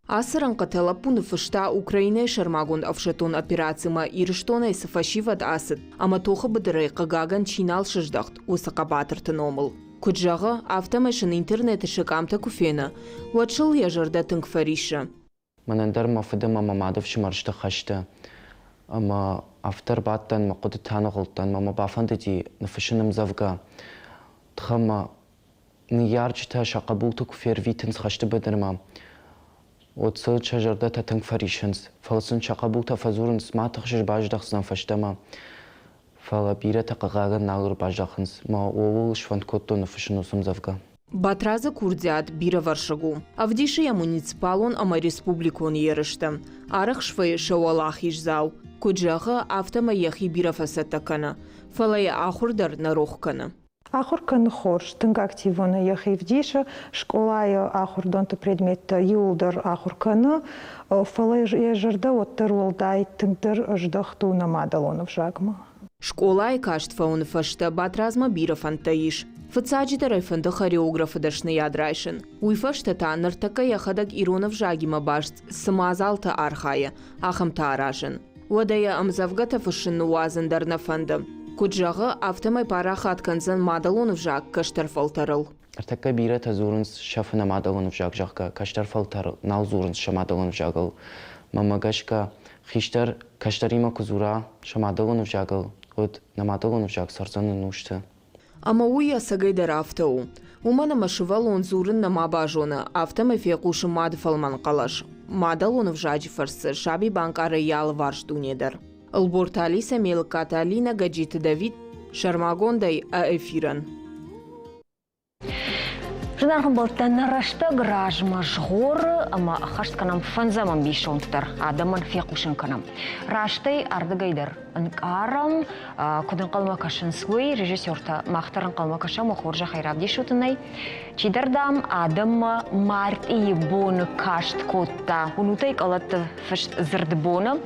Асыран каталапуны фышта Украина шармагон авшатон операцияма ирыштонай сафашиват асыд, ама тоха быдырай қагаган чинал шыждахт осақа батыртын омыл. Күджағы автомашын интернеті шықамта күфена, уатшыл ежарда тынк фариша. Манандар мафыдыма мамадов шымаршты хашта, ама автор баттан мақуды таны ғылттан, мама бафанды ди нафышыным завга. Тхама Ньярчта шақабулты күфер витінс хашты бідірма. Отсыл чажарда татың фаришынс. Фалсын шақабулта фазурынс матық жыр баждақсынан фаштама. Фала бира тақығағын нағыр баждақынс. Ма оғыл швант коттоны фышын усым завга. Батразы курдиат бира варшагу. Авдишия муниципалон ама республикон ерышты. Арық швай шауалах ижзау. Күджағы автома яхи бира фасаттакана. Фалая ахурдар нарохкана. Ахур канхорш, тынг активона яхивдиша, школая ахур донты предмет юлдар ахур каны, фалай ежарда оттар улдай тынгдар ждахту намадалонов жагма. Школай кашт фауны фашта батразма бира фантаиш. Фыцаджида райфанда хореографы дашны ядрайшын. Уйфашта таннартака яхадаг иронов жагима башт самазалта архая, ахамта аражын. Уадая амзавгата фашын уазандар на фанда. Күджағы автомай параха атканзан мадалонов жак каштар фалтарыл. Артака бира тазурынс шафына мадалонов жак жаққа каштар фалтарыл, налзурынс шамадалонов жагыл. Мамагашка хиштар каштарима кузура шамадалонов жагыл. От намадалонов жак сарзаны нушты. Ама уя сагайдар автоу. Умана машывал он зурын на мабажона, автомай фекушы мадфалман қалаш. Мадалонов жаджи фарсы шаби банкары ял варш дунедар. Алборталиса мел Каталина Гаджит Давид Шармагондай эфиран. Жынарғын болттан нарашта гражма жғоры, ама хаштканам фанзамам бейшонттар, адаман фекушын канам. Раштай ардыгайдар. Анкарам, кудын қалма кашын свой, режиссерта мақтарын қалма каша мұхоржа хайравди шутынай. Чидардам адама март и боны кашт котта. Унутай қалатты фышт зырды боны.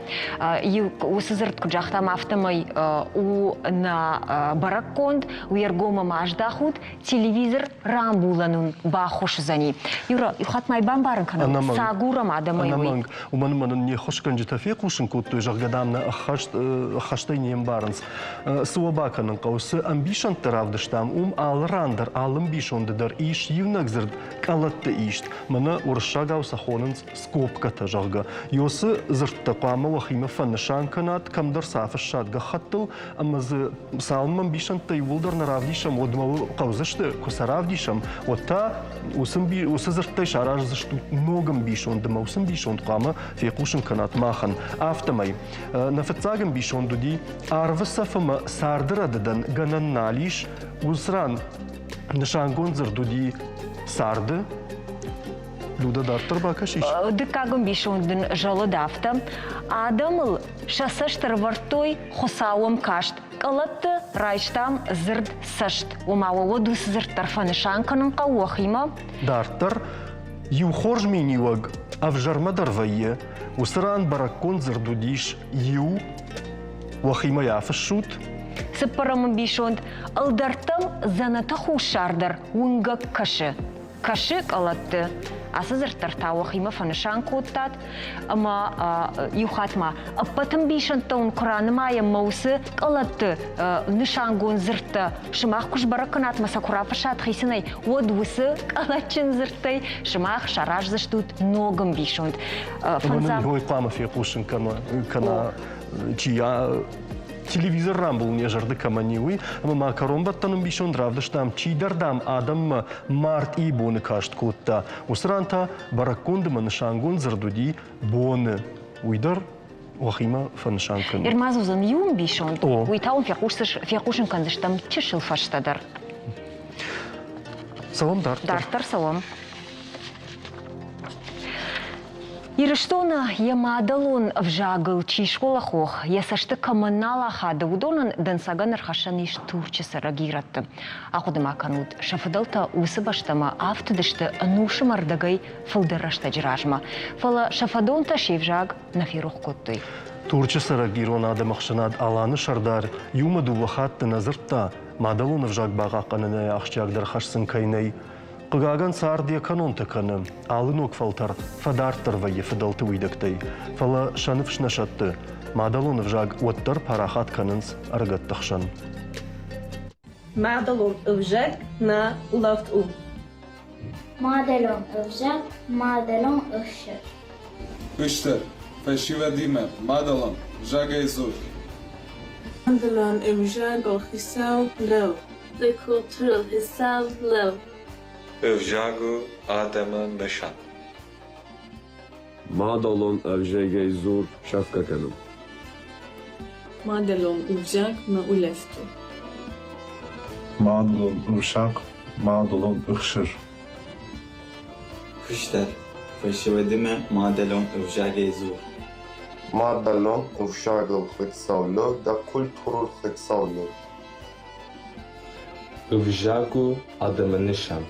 Осы зырд күджақтам автомай у на баракконд, у ергома маждахут, телевизор рамбулану он ба хош зани. Юра, юхат май бамбарын канал. Сагурам адамай уй. Анаманг, уман не хош канжита фекушин куту жагадамна хаштай нем баранс. Суабаканын каусы амбишан таравдыштам алрандыр, алым бишондыдар иш юнагзырд калатты ишт. Мана уршагау сахонынс скопката жага. Йосы зыртта қама вахима фаннышан канат камдар сафы шадга хаттыл, амазы салман бишан тайвулдар наравдишам, одмавы каузышты кусаравдишам. Отта усы зырттай шараж зышту многом бишондыма, усым бишонд қама фекушин канат махан. Автомай, нафацагам бишондуди арвысафыма сардырадыдан ганан налиш узран нышангон зырдуди сарды Люда дартыр бакаш иш. Дыкагым бишондын жалы дафта. Адамыл шасаштыр вартой хосауым кашт. Калатты райштам зырд сашт. Умауа дус зырттар фанышанканын кауахима. Дартыр юхорж миниваг авжарма дарвайе. Усран баракон зырдудиш ю вахима яфышут. Сыппарамын бишонд ылдартым заната хушардар унга кашы. Кашы калатты. Асы зырттар тауахима фанышан коттат. Ама юхатма. Аппатым бишантаун куранымая маусы калатты нышангон зыртты. Шымах куш бараканат масакура фашат хисинай. Од усы калатчын зырттай. Шымах шараж заштут ногам бишонд. Мана йой қама фекушин кана чия телевизор рамбул не жарды каманиуи, ама макаромбаттанын бишон дравдыштам чидардам адам март и боны кашт котта. Усранта баракондыма нышангон зырдуди боны. Уйдар вахима фанышанкан. Ирмазузан юм бишон. Уйтаун фекушин канзыштам чешил фаштадар. Салам дартар. Дартар салам. Ирыштона ямадалон в жагыл чи школахох, ясашты каманала хады удонын дансаган архашаниш турчысы рагиратты. Ақудыма канут шафадалта усы баштама автыдышты анушы мардагай фылдырашта жиражма. Фала шафадонта шевжаг нафирух коттой. Турчысы рагирон адамақшынад аланы шардар, юмаду вахатты назыртта, мадалон в жаг бағақанына яқшчагдар хашсын кайнай. Қығаған саардия канонты каны, алын оқфалтар, фадартыр вайы фадалты уйдақтай. Фала шаныф шнашатты, мадалон вжаг оттар парахат канынс аргаттақшан. Мадалон вжаг на лафт у. Мадалон вжаг, мадалон вшыр. Üstler, feşive dime, madalan, jaga izur. Madalan vjag al hisav lev. De kulturel hisav lev. Övjagu adamın nişan. Madalon evjege zur şafka kanım. Madalon vjag na uleftu. Madalon uşak, madalon ıkşır. Üstler, feşive dime madalon övjaga izur. Madalon uvşagıl xıksavlı da kulturul xıksavlı. Övjagu adamın nişan.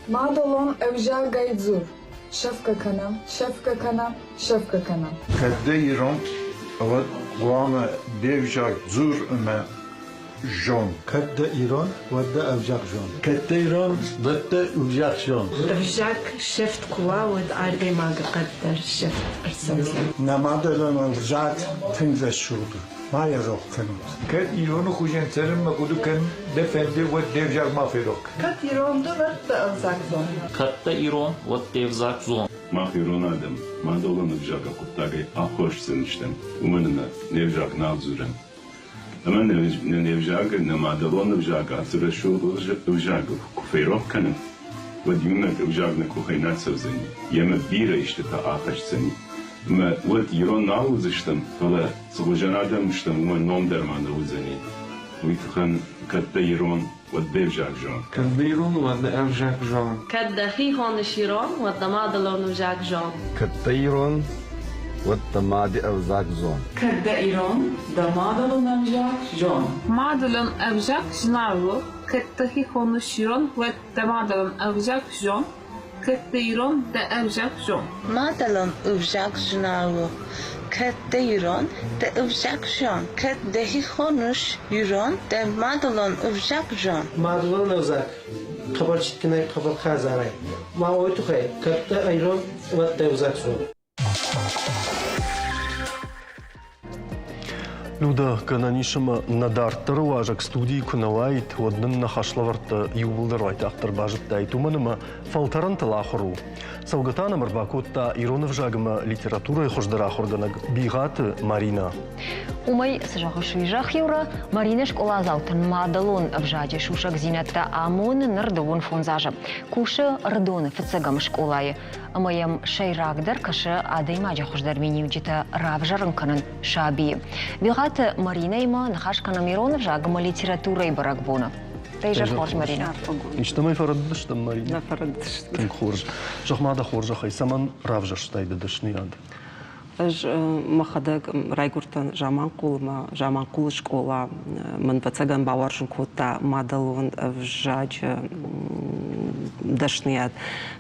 Madalon evjag gaydzur. Şafka kanam, şafka kanam, şafka kanam. Kadde İran, ama guana devjak zur me jon. Kadde İran, wadda evjak jon. Kadde İran, wadda evjak jon. Evjak şeft kuva ve arde maga kadder şeft arsamzi. Namadalon evjak tınza şurdu. Maya roh kanım. Kad İran'ı kujen serim me kudu kan defendi ve devjak mafirok. Kad İran'da wadda evjak zon. Kadda İran, wadda evjak zon. Mah İran adam, madalon evjaka kuttagay ahoşsın işte. Umanına nevjak navzuren. Ama nevjak ne madalon evjaka sıra şu evjak kufeyrok kanım. Ve düğünet evjak ne kuhaynat sevzeni. Yeme bira işte ta ahoşsın. Ma vat İran navuzıştım. Hala sıvıcan adammıştım. Uma nom derman navuzeni. Uytukan kadda İran wadda evjak jon. Kadda İran wadda evjak jon. Kadda hihon şiron wadda madalon vjag jon. Kadda İran wadda madi evjak zon. Kadda İran da madalon vjag jon. Madalon evjak jnavu. Kadda hihon şiron wadda madalon evjak jon. Kadda İran da evjak jon. Madalon evjak jnavu. Kadda İran da evjak jon. Kadda hihon şiron da madalon evjak jon. Madalon evjak خبر شكناي خبر خازاناي ما ويتو خي كت ايرون وتوزاك زون Люда кананишыма надартыр важак студии кунавайт однын нахашлаварты юбылдырвайт ахтырбажыт дайтуманыма фалтаран талахыру. Саугатана марбакотта Иронов жагыма литература и хождара хорганаг бигаты Марина. Умай сжахыши жахюра Марина школа залтын мадалон обжаде шушак зинатта амон нырдовон фонзажа. Кушы рдоны фцагам школае. Амаям шайрагдар кашы адаймаджа хождар менюджита равжарынканын шаби. Бигаты Марина има нахашкана Иронов жагыма литература и баракбона. Рейжар хорж Марина. Иштамай фараддыш там Марина. На фараддыш. Тим хорж. Жахмада хоржа хай саман равжаш тайды дышны ад. Аж махадак райгуртан жаман кул школа мен вацаган баваршын кота мадалон вжач дашният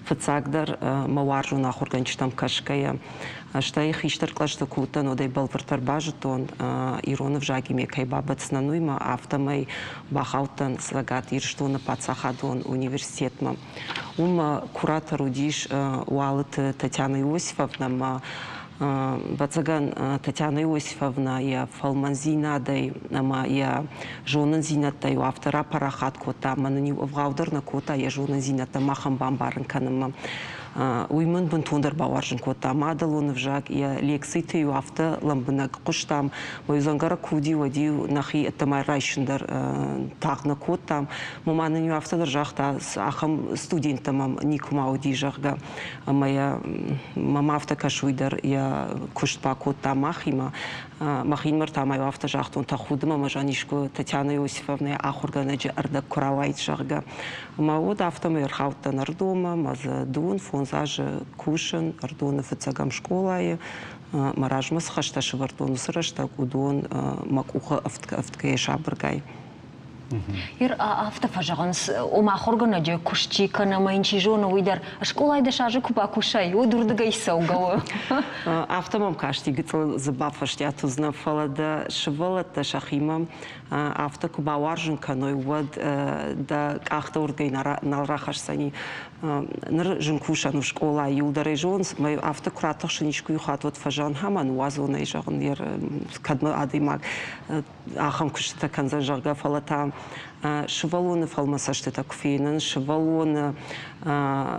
фацагдар маваржу нахурганчтам кашкая Штай хиштар клашта кута, но дай был вертарбажетон Иронов жаги мекай бабацна нуйма автомай бахаутан слагат ирштона пацахадон университетма. Куратор удиш уалет Татьяна Иосифовна Бацаган Татьяна Иосифовна я фалманзина дай я жонанзина дай автора парахат кота манани вгаудер на кота я жонанзина та махам бамбарн канама уйман бунтундер баваржын кота мадалон вжак я лекции таю авто ламбнак куштам мой зангара куди води нахи тамай райшндер тагна котам маманани авто держахта ахам студентам никума оди жахга моя мама авто кашуйдер я куштпа кота махима махинмар тамай авто жахтон та худма мажанишко Татьяна Иосифовна ахурганаджи арда куравайт жахга мауд авто мерхаута нардома мазадун фонзаже кушен ардон фцагам школае маражмас хашта швартон срашта кудон макуха авткае шабргай Ир автофажаганс ома хорганаджи кушчи кана майнчи жона уйдар школайда шажы купа кушай удурдыга исаугава автомам кашти гитл забафашти атузна фалада швалата шахимам авто куба варжын каной вад да ахта ургай налрахашсани ныр жынкушану школа юлдаре жонс май авто куратах шинишку юхат вот фажан хаман уазона ижагын ер кадма адимак ахам кушта канза жага фалата швалоны фалмасаштыта куфейнын швалоны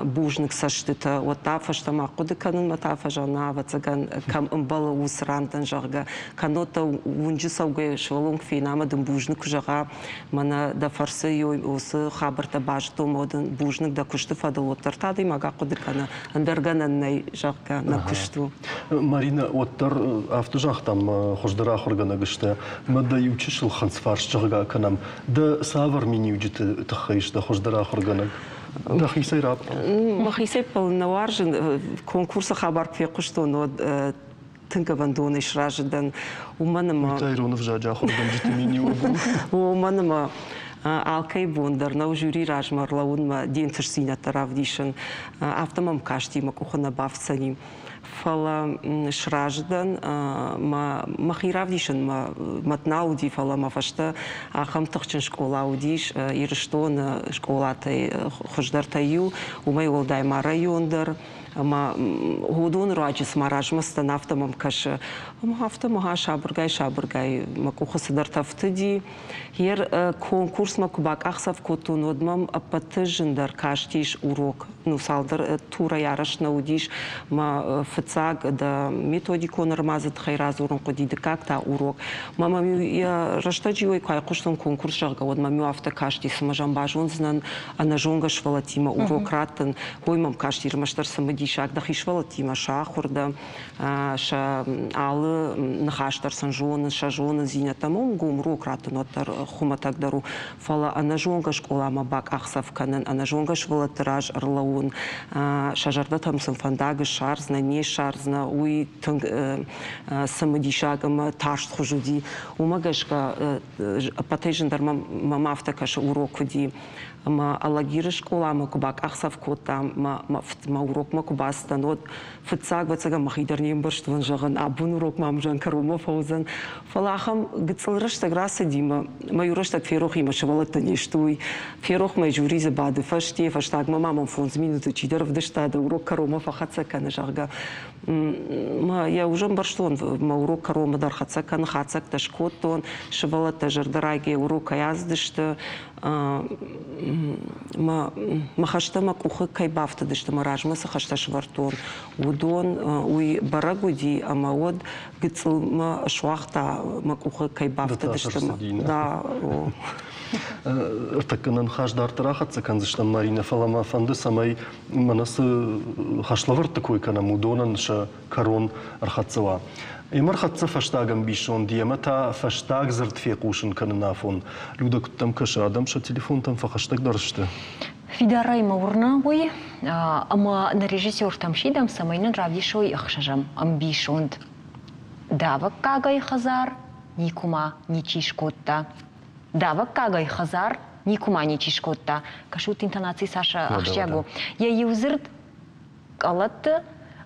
бужник саштыта вот тафаштама куды канын матафа жана вацаган кам имбала усрантан жага канота унжи саугай швалон куфейнама дым бужник жага мана да фарсы йой осы хабарта бажто модын бужник да кушты фадыл оттар тады мага куды кана андергананнай жага на кушту Марина оттар автожахтам хождара хоргана гышты мада ючишыл хансфарш жага канам да савар миниуджиты тахайш да хождара хоргана да хисай раб махисай полнаваржин конкурса хабар пекушто но тынка вандоны шраждан уманама Иронов жажа хорган житы миниугу уманама алкай бондар на жюри ражмарлаунма денцерсина таравдишен автомам кашти макухана бавцани фала шраждан махиравдишен матнауди фала мафашта ахам тахчин школа аудиш ирштон школатай хождартаю умай олдайма райондар ма гудун раджис маражмастан автомам каш автомага шабыргай макуха садартафтыди ер конкурс макубак ахсав котун одмам апатыжындар каштиш урок ну салдар тура яраш наудиш ма фцаг да методику нормазат хайраз урон кодиди как та урок мама я раштаджиой кай куштон конкурс жага одмам авто кашти смажам бажон знан ана жонга швалатима урок раттан коймам кашти ирмаштар самади шаг да хишвала тима шахурда ша алы нахаштар санжон шажон зина тамон гумру кратонотар хуматагдару фала анажонга школа мабак ахсав канан анажонга швала тираж арлаун шажарда тамсын фандага шарзна не шарзна уй тынг самадишагам таш хужуди умагашка патежендар мамафта каша урокуди ма алагира школа ма кубак ахсав кота ма урок ма кубастан вот фцаг вацага махидерним барштван жаган абун урок мамжан карома фаузан фалахам гцлраш таграса дима ма юраш так ферох има шавала таништуй ферох ма жури забады фашти фаштаг ма мамам фонз минуту чидер вдышта да урок карома фахаца кана жага ма я уже барштон ма урок карома дар хаца кан хацак ташкотон шавала тажардараге урок яздышта ма хашта ма кухы кайбафта дышта ма ражма са хашта швартон удон уй барагуди ама од гцл ма швахта ма кухы кайбафта дышта да артакынан хаждар тарахатса канзышта Марина фалама фанды самай манасы хашлавар такой кана мудонан ша карон архатсава Имар хатса фаштагам бишон диема та фаштаг зырт фекушен кананафон. Люда там каша адам ша телефон там фахаштаг даршты. Фидарай маурна ой, ама на режиссер там шидам самайнан равдишой ахшажам амбишонд. Давак кагай хазар, никума ничишкотта. Давак кагай хазар, никума ничишкотта. Кашут интонации Саша ахшягу. Я юзырт калатты.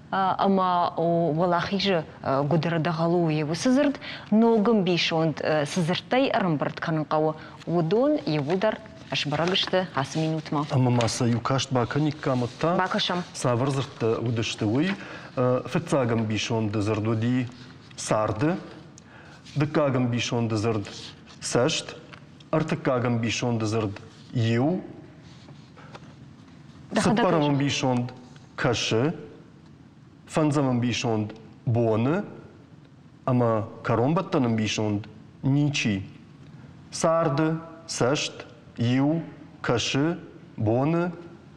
Ама валахиже гудерда галуе высызырд, но гамбишонд сызыртай армбард кананкау удон и удар аш барагышты ас минутма. Ама маса юкашт баканик каматта. Бакашам. Саварзырт удышты уй. Фетца гамбишонд зырдуди сарды. Дыка гамбишонд зырд сашт. Артыка гамбишонд зырд ю. Сапара гамбишонд каши. Фанзаман бишонд боны, ама каромбаттанын бишонд ничи. Сарды, сашт, ю, каши, боны,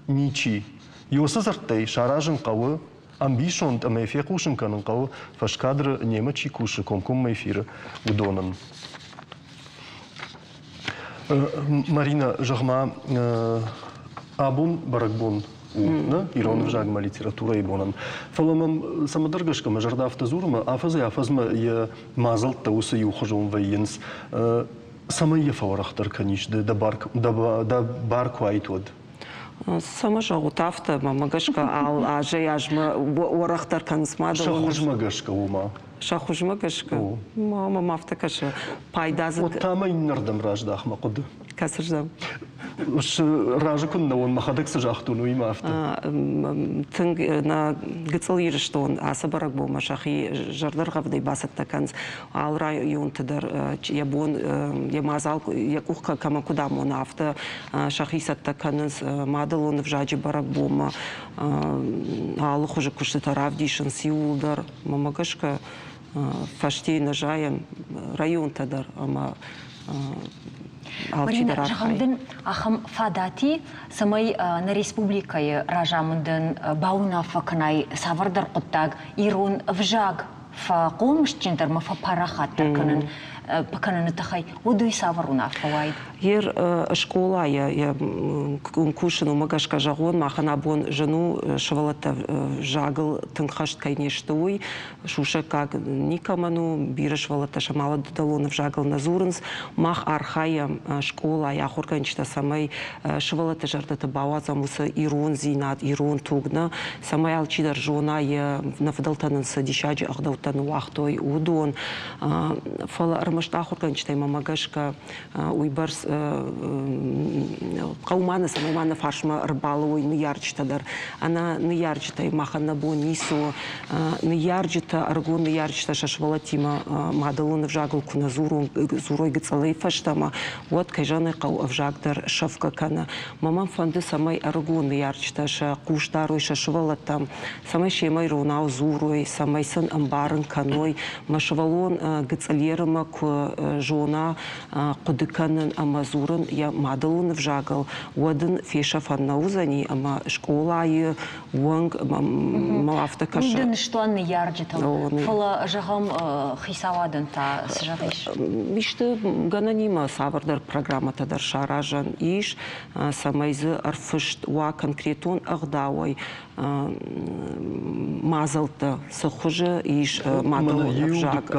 ничи. Йосы зырттай шаражын қауы, амбишонд ама эфе кушын канын қауы, фашкадры нема чи кушы комком эфиры удонын. Марина жағма абун баракбун. Ирон вжагма литература и бонан. Фаламам самодъргашка мажарда автозурма, афазма я мазал тауса и ухожом вайенс. Сама я фаурахтар каниш, да барку айтуад. Сама жагутафта, мамагашка ал аже яжма уарахтар кансмада. Шахужмагашка ума. Шахужмагашка. Мама мафтакаша. Пайдазы. Вот тама иннардам раждах мақуды. Касырдам. Уж ража кунда он махадак сажахту, ну и мафта. Тынг на гцал ирштон, аса барак бо машахи жардар гавдай басат таканс. Ал район тедер ябон ямазал якухка кама куда мон авто шахисат таканс мадалон вжаджи барак бома. Ал хуже кушта таравдишен сиулдар мамагашка фашти нажаем район тедер ама Марина, жахамдын ахам фадати самай на республикае ражамындын бауна факнай савардар құттаг ирон вжаг фа қомышчендер ма фа парахаттар канын пакананы тахай удуй саваруна фавайд. Ер школа я кушину магашка жагон махана бон жену швалата жагл тынхашт кайнештуй шуша как никаману бира швалата шамала далонов жагл назурнс мах архая школа я хорганчта самай швалата жардата бауаза муса ирон зинат ирон тугна самай алчидар жона я нафдалтанын садишаджи ахдалтан вахтой удон фала армашта хорганчта мамагашка уйбарс قومانا سمعنا فاشما ربالوي نيارجتادر أنا نيارجتا مахана бо нисо нيارجتا أرجون نيارجتا ششвалатима мадалон вжагл куна зурой гцалей фаштама вот кайжаны қау вжагдар шавка кана мамам фанды самай أرجون نيارجта ша куштарой шашвалатам самай шемай ронау зурой самай сын амбарын каной машвалон гцалерма к жона кудыканын амазурын я мадалун вжагал водын феша фаннаузани ама школай вонг маавтакаша Удын что анны ярджитал фала жагам хисавадын та сжагиш мишты гананима савардар программата дар шаражан иш самайзы арфышт ва конкретон агдавай мазалта сохоже иш мадал вжаг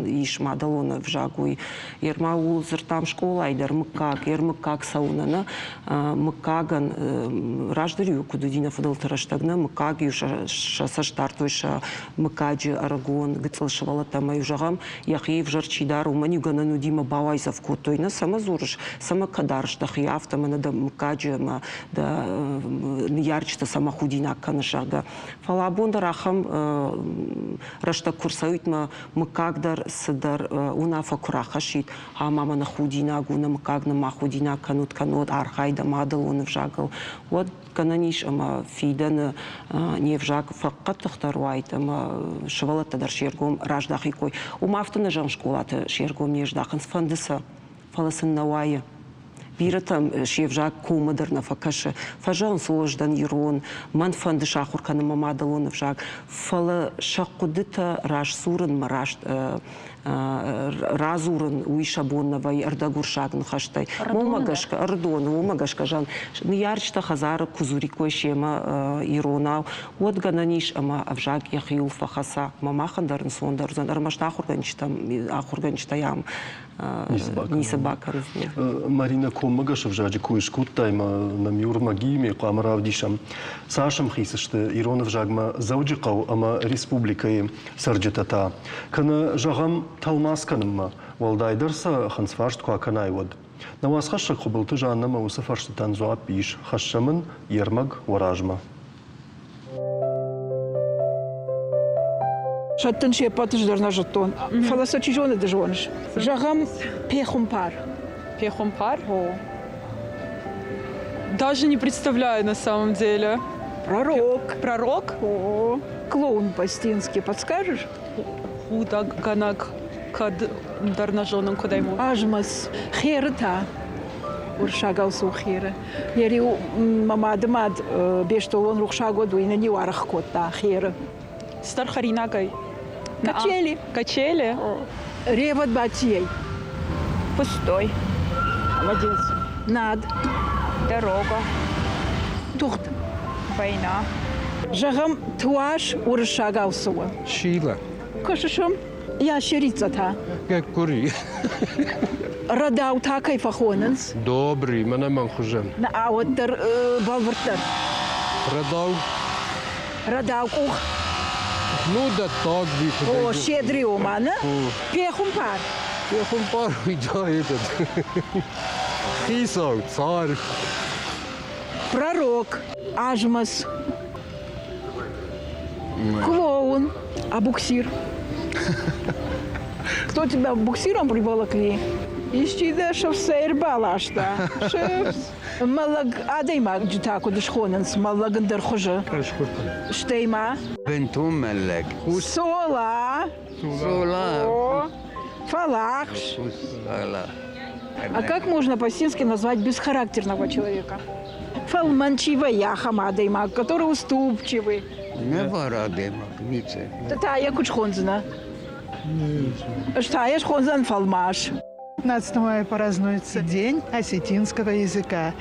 иш мадалона вжагуй ерма улзер там школа айдар мыкак саунана мыкаган раждырю кудудина фадалтараштагна мыкаг юша шасаштартуйша мыкаджи арагон гыцылшывала тамай жагам яхи вжарчидар умани ганану дима бавайзав кутойна сама зурыш сама кадарш да хияфтамана да мыкаджи да ярчта сама худина канашага фалабонда рахам рашта курсаитма мыкагдар сыдар унафа курахашит а мама на худина гуна мыкагна махудина канут канот архайда мадал он вжагал вот кананиш ама фидана не вжаг факкат тахтаруайт ама швалата дар шергом раждахикой умафтана жам школата шергом неждахан сфандыса фаласын навая Биратам шевжак кумадарна факаша фажан слождан ирон ман фанды шахур кана мамадалон вжак фала шакудыта раш суран мараш разуран уишабоннавай ардагуршагн хаштай момагашка ардон момагашка жан ярчта хазара кузурикой шема иронау вот гананиш ама авжак яхил фахаса мамахандарн сондарзан ахурганчтаям Нисабакар. Марина Комагаш в жаде куишкутта има на мюрма гиме камара вдишам. Сашам хисаште Иронов жагма зауджикау ама республика и сарджетата. Кана жагам талмасканымма валдайдырса хансфаршт куаканайвод. На вас хашак хубылты жаннама усафаршты танзуа пиш хашамын ермаг варажма. Шаттан ще патыш дарна жаттон. Фаласа чижоны дежонш. Жагам пехумпар. Пехумпар? Даже не представляю на самом деле. Пророк. Пророк? О. Клоун пастинский, подскажешь? Худа ганак кад дарна жонын кудайму. Ажмас херта. Уршагал сухира. Ери мамадмад бештолон рухшагоду и на не варах кота хера. Стар харинагай. Качели. Качели? Реват батьей. Пустой. Молодец. Над. Дорога. Тухт. Война. Жагам туаш уршагалсуа. Шила. Кошишам? Ящерица-та. Как кури. Радау та кайфахоненс. Добрый, мене манхужем. На ауттер балвартер. Радау. Радау кух. Ну да так вихо. О, щедрый умана. Пехумпар. Пехумпар, да, этот. Хисау, царь. Пророк. Ажмас. Клоун. А буксир? Кто тебя буксиром приволокли? Ищи да шофсейр балашта. Малаг адеймак джитаку дешхоненс малагандер хуже. Штейма. Бентум мелек. Сола. Сола. Фалахш. А как можно по-сински назвать бесхарактерного человека? Фалманчивая яхама адеймак, который уступчивый. Не вара адеймак, нице. Да, я кучхонзна. Что я шхонзан фалмаш. 15 мая празднуется День осетинского языка.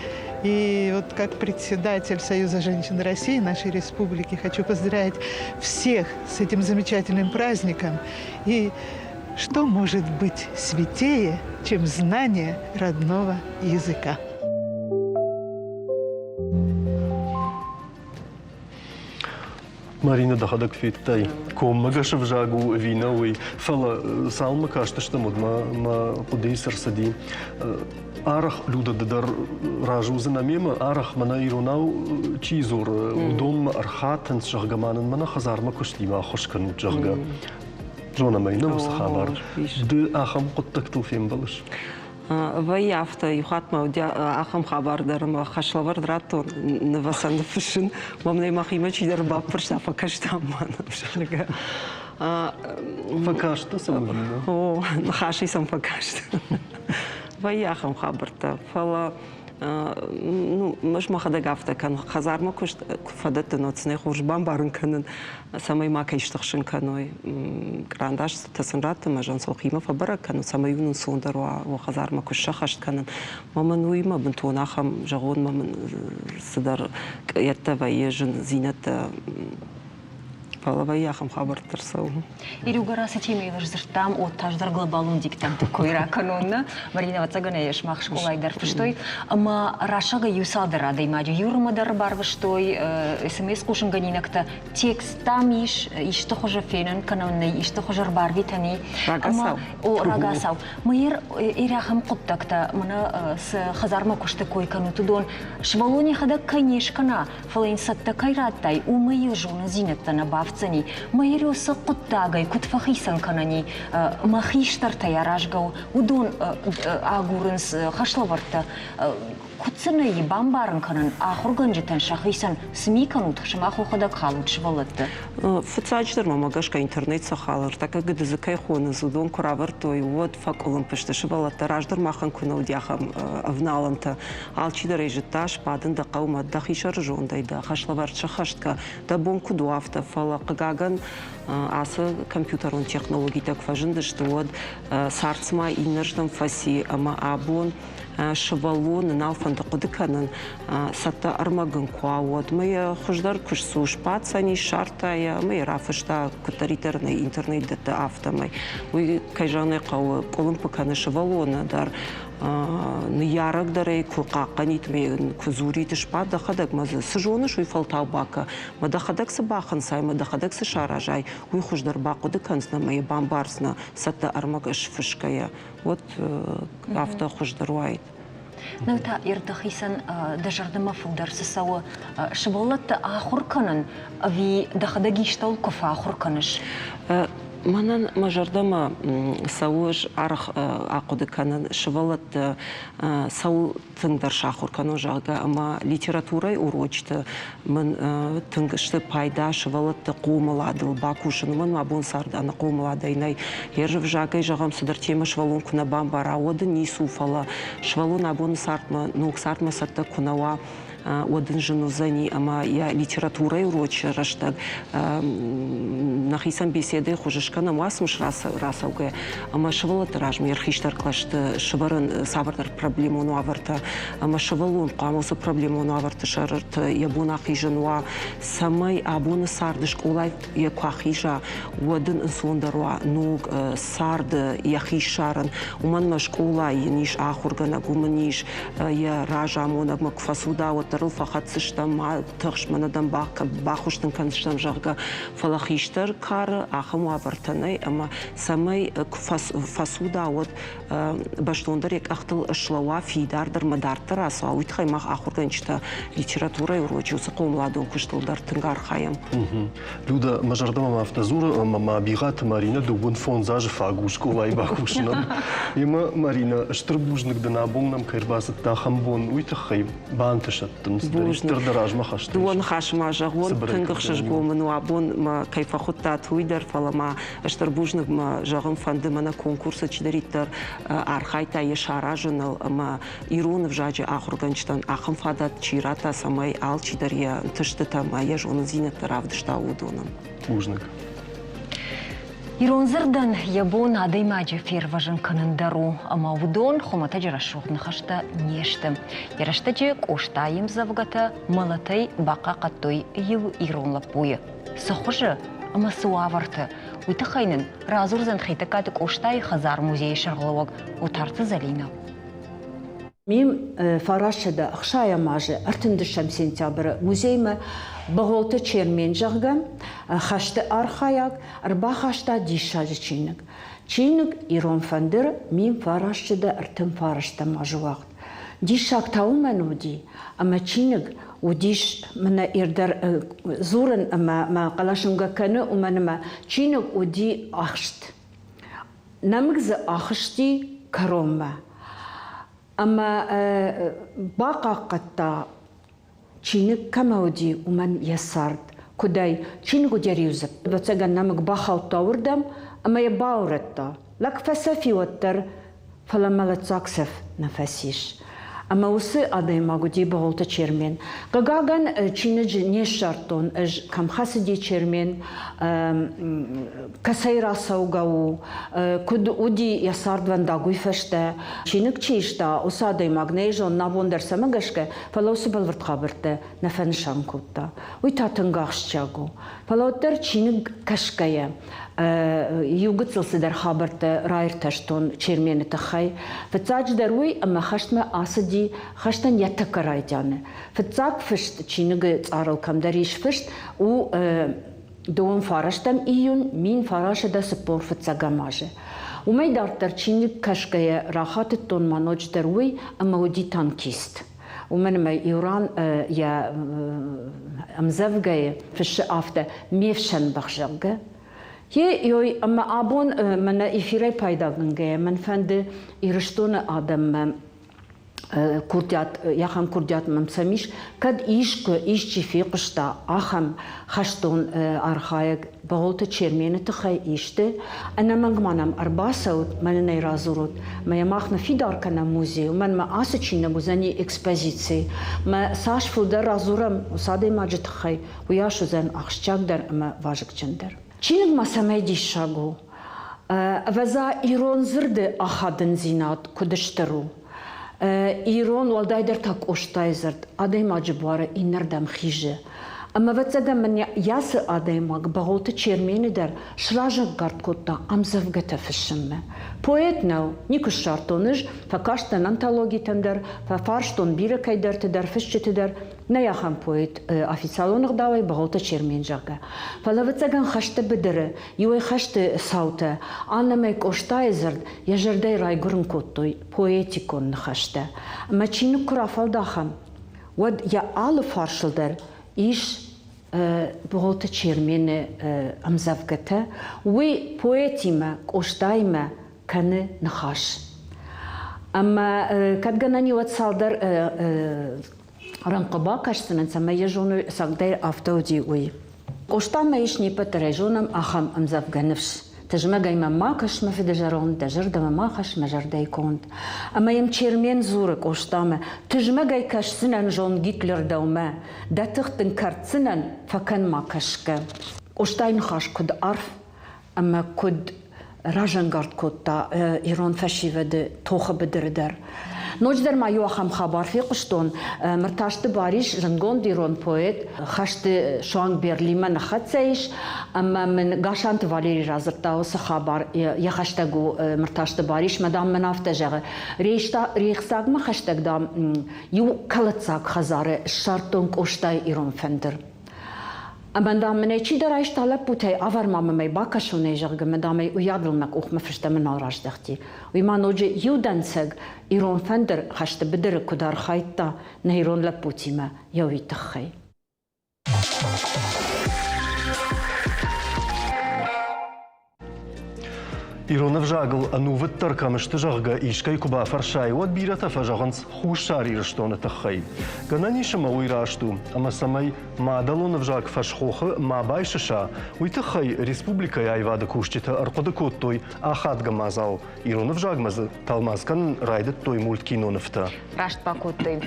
И вот как председатель Союза женщин России, нашей республики, хочу поздравить всех с этим замечательным праздником. И что может быть святее, чем знание родного языка? Марина дахадак фиттай. Комагаш в жагу виновый. Фала салма кашта что ма подейсер сади. Арах люда дар ражу за намема. Арах мана иронау чизур. Удом архатен шагаманен мана хазарма куштима хошкану жага. Жона майна мусхабар. Д ахам коттакту фем балыш. Ваяфта юхатма ахам хабардарма хашлавар драту навасанды фишин мамнай махима чидар бапырша факаштаман шалга факашта самуина о хаши сам факашта Ваяхам хабарта фала ну مش ما خدا قافته كان خزار ما كشت فدت نوتسني خورج بامبارن كنن سامي ما كيشتخشن كانوي كرانداش تسنرات ما جان سوخيمه فبرك كانوا ساميون سوندر وخزار ما كش خشت كانن ما منوي ما بنتونا خم جغون ما من صدر يتبعي جن زينة فالله يا خم خبر ترسو. Ирюгара сетимейлер зертам от таждар глобалун диктам такойра канонна. Марина вацаганееш мах школайдар фштой. Ама рашага юсадара даймаджи юрмадар барвштой смс кушен ганинакта текст там иш то хоже фенен канонны иш то хожар барвитани. Ама о рагасау. Мыер ирахам куттакта мына с хазарма кушты кой канутудон. Швалони хада канешкана. Фалейн сатта кайраттай умыйы жуна зинеттана бав цени. Майрю сакуттагай кутфахисан канани махиштар таярашгау удон агурынс хашлаварта кутсына и бамбарын канан ахурганжетен шахисан смиканут шмаху хода калут швалатта. Фцачдер мамагашка интернет сахалар так как дезакай хона зудон куравартой вот факулам пеште швалатта раждер махан кунал дяхам вналанта алчидар ежеташ падын да каума да хишар жондай да хашлавар шахаштка да бон кудуафта фала каган асы компьютерон технологий так важен что вот сарцма иннерштам фаси ама абон швалон налфан да кудыканын сатта армагын куавот мы хуждар кушсу шпацани шартая мы рафышта кутаритерный интернет да автомай мы кайжаны кау колым паканы швалона дар ньярак дарей кукаканит ме кузурит шпа да хадак мазы сжоны шуй фалтау бака ма да хадак сабахан сай ма да хадак шаражай уй хуждар баку дыкансна май бамбарсна сатта армагаш фышкая вот авто хуждаруайт. Ну та ирдахисан дажардама фударсы сау швалатта ахур канан ви дахадагиштал кофа ахур каныш. Манан мажардама сауж арх акуды канан швалат сау тыңдар шахур канон жага ама литературай урочты мен тыңгышты пайда швалатты кумаладыл бакушын мен абон сарданы кумаладайнай ержев жагай жагам сыдыр тема швалун куна бамбара оды нису фала швалун абон сартма нук сартма сатта кунава один жену зани, ама я литературой урочи раштаг нахисам беседы хужешка на масмыш расауге, ама швалат ражм ерхиштар клашты шваран савардар проблему нуаварта, ама швалун камусу проблему нуаварта шарт ябуна хижануа самай абуна сардыш улай якахижа один сондарва нуг сард яхишаран уман машкулай ниш ахургана гуманиш я ража монаг макфасуда вот فقط سشتم تخش من دم باخوشتن کنشتم جاگا فلاخیشتر کار آخم وابرتنی اما سمی فسودا ود باشتوندر یک اختل شلوا فیدار در مدارتر است و اوت خیلی مخ آخر کنشتا لیتراتورای روچی وسق ملادون کشتل در تنگار خایم. لودا مجردم ما افتزور ما بیغات مارینه دوبن فونزاج فاگوش کولای باخوشنم. اما مارینه اشتربوجنک دنابونم کیرباست داخم بون اوت خیلی بانتشت. دون خشم جاغون تنگخش گومن و ابون ما کیف خود تاتوی در فلا ما اشتربوجنگ ما جاغم فند منا کنکورس چدریت در ارخای تا شاراجنال ما ایرون وجاج آخر گنجتن آخم فادات چیراتا سمای آل چدریا تشتتا ما یجون زینت ترافدشتا ودونم. بوجنگ. Иронзырдан ябон адаймаджи ферважын канандару, ама удон хомата жарашух нахашта нешты. Яраштачы коштайым завгата малатай бака каттой ил иронлапуя. Сохожы, ама суаварты. Уйтахайнын разурзан хитакаты коштай хазар музей шаргловок утарты залина. Мим фарашада ахшая мажы артындышам сентябрь музейма бағолты чермен жағгам хашты архаяк арба хашта дишажы чинник. Чинник ирон фандыр мим фарашада артын фарашта мажуақт. Дишак таумен уди, ама чинник удиш мана ирдар зурын ама қалашынға кәні уманыма чинник уди ахшт. Намгзы ахшти каромма. أما باقا قطع چینک کمودی و من یسارد کدای چینگو جریوزب بتسجل نمک باخو تاوردم أما يباورتا لك فسافي وتر فلما لتصاقسف نفسيش أما وسي أدي ما قدي بغلطة شيرمين قاقاقن چينج نيشارتون اج كم خاسدي شيرمين كسيرا سوغاو كد ودي يسارد وان داغوي فشتا چينك چيشتا وسادي ماغنيجون نابوندر سمغشكه فلوس بالورت خبرته نفنشان كوتا ويتاتنغاخشچاغو فلوتر چينك كشكيه يوغتسلس در خبرته رايرتشتون شيرمين تخي فتاج دروي اما خشتما اسدي خشتن يتكرايجانه فتاك فشت چينگ صارل كم دريش فشت و دوم فارشتم ايون مين فراشه دا سپور فتساگاماجه وما يدارتر چينگ كشكيه راحات تون مانوج دروي اما ودي تانكيست ومن ما إيران يا أمزفجة في الشقافة ميفشن بخشجة يوي أما أبون من إفيري بايداغنجة من فند إيرشتون آدم كرديات يخم كرديات ممسميش كد إيش في قشتا أخم خشتون أرخايق بغلط تشيرمين تخي إيشته أنا منغمانم 4 ساعات من نيرازورود ما يماخنا في دار كنا موزي ومن ما أسچينا بوزني إكسبوزيتسي ما ساش فودر رازورم وصادي ما جتخي وياشو زن أخشجاك در أما واجك جندر چينك ما سميدي شاغو وزا إيرون زرد أخادن زينات كدشترو إيران والدايدر تاك أشتايزرد أديما جبارة إنردم خيجة أما بتسجى من ياس أديما بغلط تشيرمين در شراجة قرد كوتا أمزفقة في الشمة بويت نو نيكوش شارتونج فكاشتن أنتالوجي تندر ففارشتون بيرا كايدر تدر فشت تدر نياخم بويت أفيسالون غداوي بغلط تشيرمين جاكا فلا بتسجى خشت بدر يوي خشت صوته أنا ميك أشتايزرد يجردي راي قرن كوتوي بويتيكون نخشته أما تشينو كرافال داخم ود يا آل فارشل در إيش بغلط تشيرمين أمزفقته وي بويتيما كوشتايما كان نخاش أما كتغناني واتسالدر رنقبا كاشتنا نسمى يجونو ساقدير أفتودي وي كوشتاما يشني بتريجونم أخم أمزفقه نفس تجمع ما ماكش ما في دجرون دجرد ما ماكش ما جردي كونت أما يم تشيرمين زورك وشتامة تجمع كاش سنن جون جيتلر دوما دا تختن كارت سنن فكان ماكشك وشتاين خاش كد عرف أما كد راجنغارد كوتا إيران فشي ود توخ بدردر نوجدر ما يوخم خبر في قشتون مرتاشت باريش رنگون ديرون بويت خشت شوان بيرليما نخدسيش اما من قاشانت فاليري رازرتاو سخبر يخشتگو مرتاشت باريش مدام منافتجغ ريخساق ما خشتگ دام يو كلتساق خزاره شارتون قشتاي ايرون فندر اما دام من چی درایش طلب بوده آور مام می باکشونه جرگ مدام می ویادل مک اوخ مفرشته من آراش دختی وی ما نوجه یودنسگ ایران فندر خشت بدر کدار خایتا نهیرون لپوتی ما یوی تخی إيرون فجاغل أنو فتر كمشت جاغا إيشكي كوبا فرشاي ود بيرتا فجاغنس خوش شاري رشتون تخي غناني شماوي راشتو أما سمي ما دلون فجاغ فشخوخ ما بايششا ويتخي ريسبوبليكا يايوادا كوشتتا أرقود كوتوي آخاد غمازاو إيرون فجاغ مز تالماز كان رايدت توي مولت كينو نفتا راشت باكوتي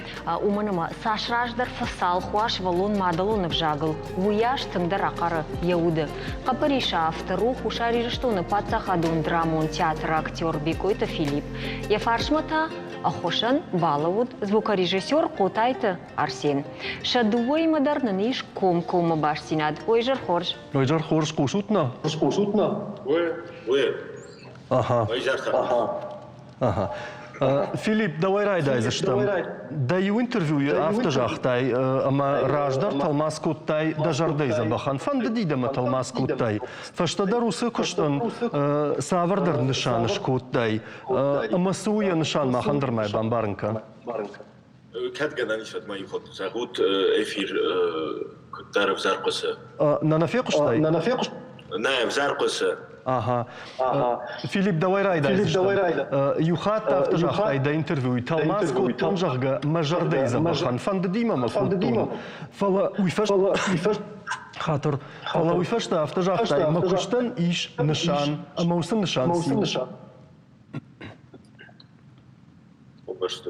ومنما ساش راجدر فصال خواش والون ما دلون فجاغل وياش تندر عقار يهود قبريشا افتروخ وشاري رشتون паца хадун драмон театр актер Бекойта Филипп. Ефаршмата Ахошан Балавуд, звукорежиссер Котайта Арсен. Шадуой модернаниш ком баштинад. Ойжар хорш. Ойжар хорш кушутна. Ага. Ага. Филипп, давай райдай за что? Даю интервью автожахтай, ама раждар талмаз куттай дажардей забахан. Фан дедидема талмаз куттай. Фашта русы куштан савардар нишаныш куттай. Ама суя нишан махандр май бамбарнка. كاتجنا نشهد ما يخط زغوت إفير كتار زرقسة. ننافقشتاي. نعم زرقسة. Ага. Филипп, давай райда. Юхат автожахтай да интервью. Талмаз куттан жахга мажардей забахан. Фан дедима ма куттун. Фала уйфаш خاطر فلا ويفشت автожахтай ма куштан иш нишан. Ама усын нишан. Обашты.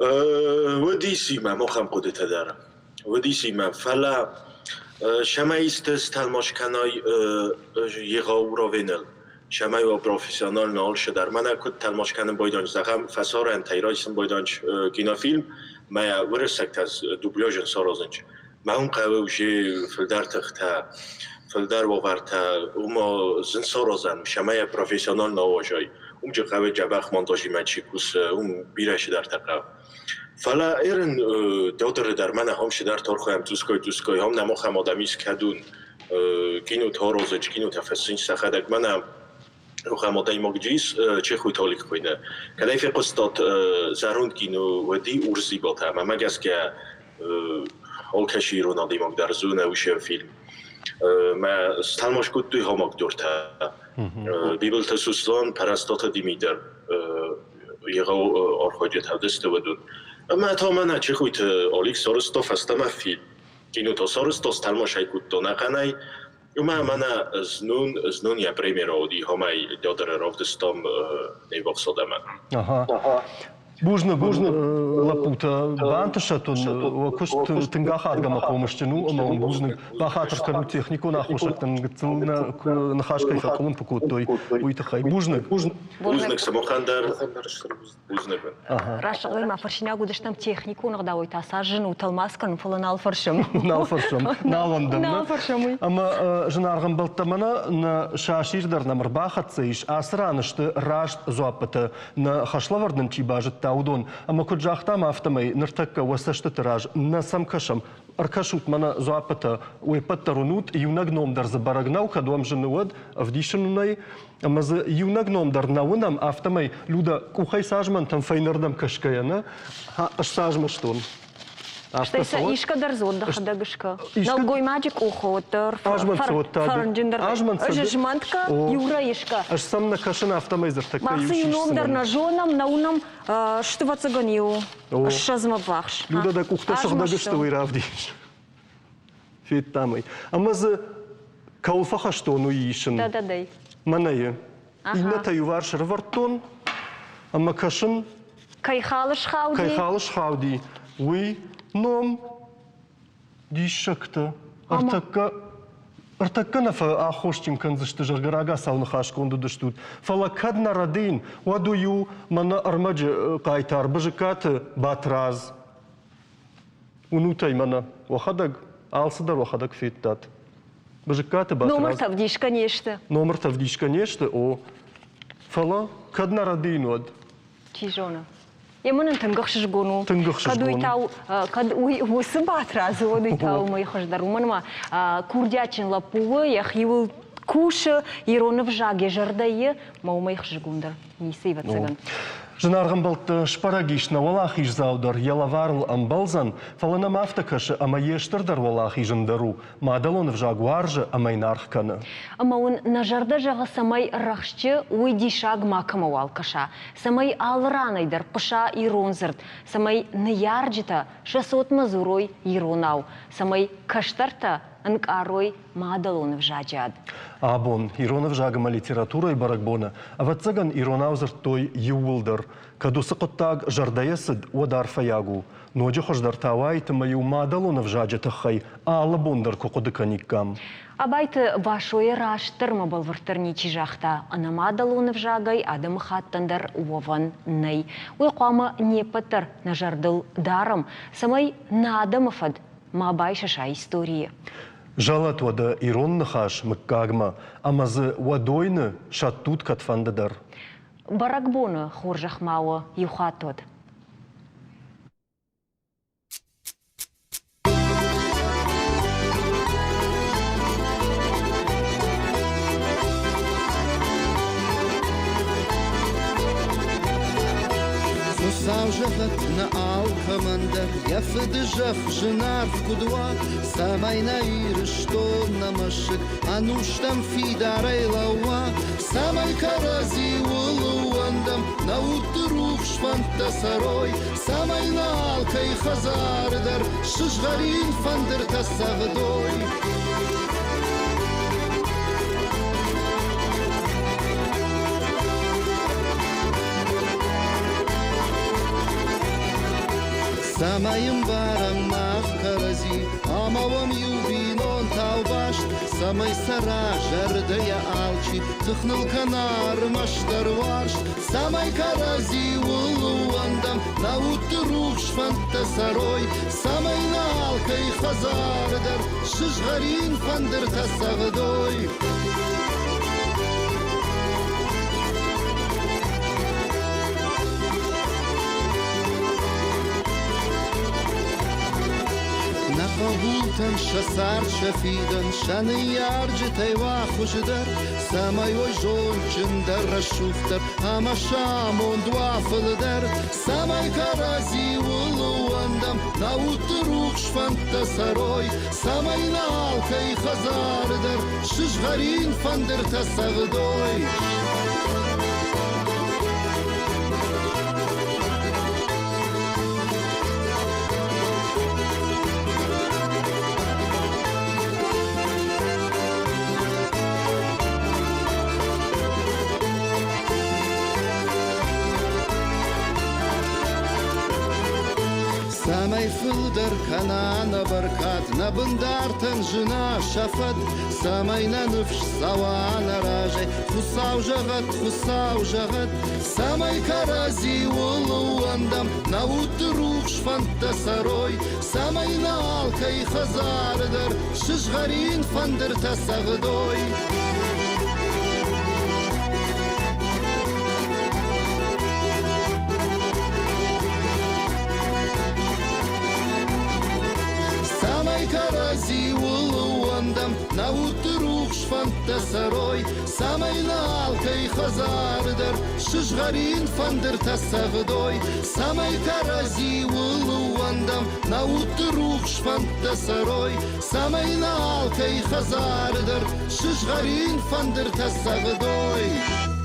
وديسيما مخم قدرت دارم وديسيما فلا شمایست استالماش کنای یغاو را وینل شمای و پروفیسیونال نال شدر من اکود تلماش کنم بایدانج زخم فسار انتایرایسم بایدانج گینا فیلم ما ورسکت از دوبلیاژن سارازنج ما اون قوی وجه فلدر تختا فلدر وارتا اوما زن سارازن شمای پروفیسیونال نواجای اون جه قوی جبخ مانتاژی مچیکوس اون بیرش در تقو فلا ایرن دادر در من هم شدر تارخویم توسکای هم نماخم آدمیز کدون گینو تارازج گینو تفسینج سخدک منم روخم آدمی مگجیس چه خوی تالیک کنه کدای فی قصدات زروند گینو ودی ارزی باته اما مگس که حال کشی رو نادی مگ در زونه وشه فیلم ما ستلماش کد دوی هم اگدورته بیبل تسوسلان پرستات دیمیدر یغا آرخاجت هدسته ودون اما تا من چه خویت آلیک سارستا فستم فیلم گینو تا سارستا ستلماش های کد دانقنای اما من زنون یا پریمیر آدی همه دادر رافتستم نیواق ساده من بوجنا لابوتا بانتشتون وكشت تنجح عاد جمع قومشتنو أما بوجنا بخاطر كانوا تكنيكو ناخوشت نقتلنا نخاش كيف قوم بكوتوي ويتخاي بوجنا سموخاندر بوجنا راشغل ما فرشنا قدشتم تكنيكو نقداوي تاساجن وتلماسكن فلنا الفرشم نالفرشم أما جنارغم بلتمنا نشاشير درنا مرباخت سيش أسرانشت راشت زوابته نخشلوردن تيباجت تاودون أما كل جاختا ما أفتمي نرتكا وسشت تراج نسم كشم أركشوت منا زوابتا ويبترونوت يونغنوم در زبارغناو كدوام جنود أفديشنوني أما ز يونغنوم در ناونم أفتمي لودا كوخي ساجمن تنفينردم كشكيانا أش ساجمشتون Штайса ишка дарзот да хадагышка. Налгой маджик ухотер. Фарнджиндер. Жмантка юра ишка. Аж сам на кашина автомайзер так. Максы юном дар на жонам на унам что цаганил. Шазма бахш. Люда да кухта шагдагышты уйравдиш. Фит тамай. Амаз кауфаха что ну ишин. Да. Манае. Инната ювар шервартон. Ама кашин. Кайхалыш хауди. Уй نوم دي شكتا ارتكنا فاخوش يمكن زشتجر غراغا ساون خاش كوندو دشتود فلا كدنا ردين ودو يو من ارمج قايتار بجكات باتراز ونوتاي منا وخدق алсыдар وخدق فيتات بجكات باتراز номер тавдиш конечно о фала كدنا ردين ود تيجونا يمكن تنقخش جونو كدو يتاو كد وسبات رازو يتاو ما يخش درومن ما كوردياتشن لابوه يخيول كوش يرون في جاجي جردايه ما يخش جوندر نيسيبه تسجن جنارغم بلت شپراگیشنا ولاخیش زاودر یلوارل امبلزن فلنا مافتکش اما یشتر در ولاخیجن درو مادلون в жагуарже اما ينارخ کنه اما اون نجرده جغ سمای رخشچه ویدی شاگ ماکما والکشا سمای آلرانای در پشا ایرون زرد سمای نیارجتا شسوت مزوروی ایروناو سمای کشترتا انکاروی مادلون в жаджад Абон, иронов жагама литература и баракбона, а вот цаган иронаузер той ювулдер, каду сакоттаг жардаясад удар фаягу, ноджи хождар тавайт маю мадалонов жаджатахай, а алабондар кокодыканиккам. Абайты вашой раштыр мабал вартырничи жахта, ана мадалонов жагай адам хаттандар уован ней. Уйқама не патыр на жардыл дарам, самай на адамафад, ма байшаша история. Жалат вада иронны хаш мыккагма, амазы вадойны шаттут катфандадар. Баракбоны хоржахмауы юхатот. Саужахат на алкомандер, я федежах женар в кудва, самай наир что на машик, а ну штам фидарай лауа, самай карази улуандам, на утрух шванта сарой, самай на алкай хазардар, шишгарин фандер тасавдой. Самайым барам мах карази, амавам юбинон таубашт, самай сара жардая алчи, тыхныл канар маштар варшт, самай карази улуандам, наутты рух шфантта сарой, самай налкай хазардар, шишгарин фандыр тасагдой. Нахабултан шасар шафидан, шаны ярджи тайва хуждар, самай ой жончындар рашуфтар, амашам он дуафылдар, самай карази улуандам, наутты рух шфантта сарой, самай налкай хазардар, шишгарин фандыр тасагдой. Самай фылдар канана баркат, на бындартан жена шафат, самай на нуфш савана ражай, хусау жагат, самай карази улуандам, на утрух шфантта сарой, самай на алкай хазардар, шишгарин фандыр тасагдой. Карази улуандам, наутты рух шфантта сарой, самай налкай хазардар, шишгарин фандыр тасагдой, самай карази улуандам, наутты рух шфантта сарой, самай налкай хазардар, шишгарин фандыр тасагдой.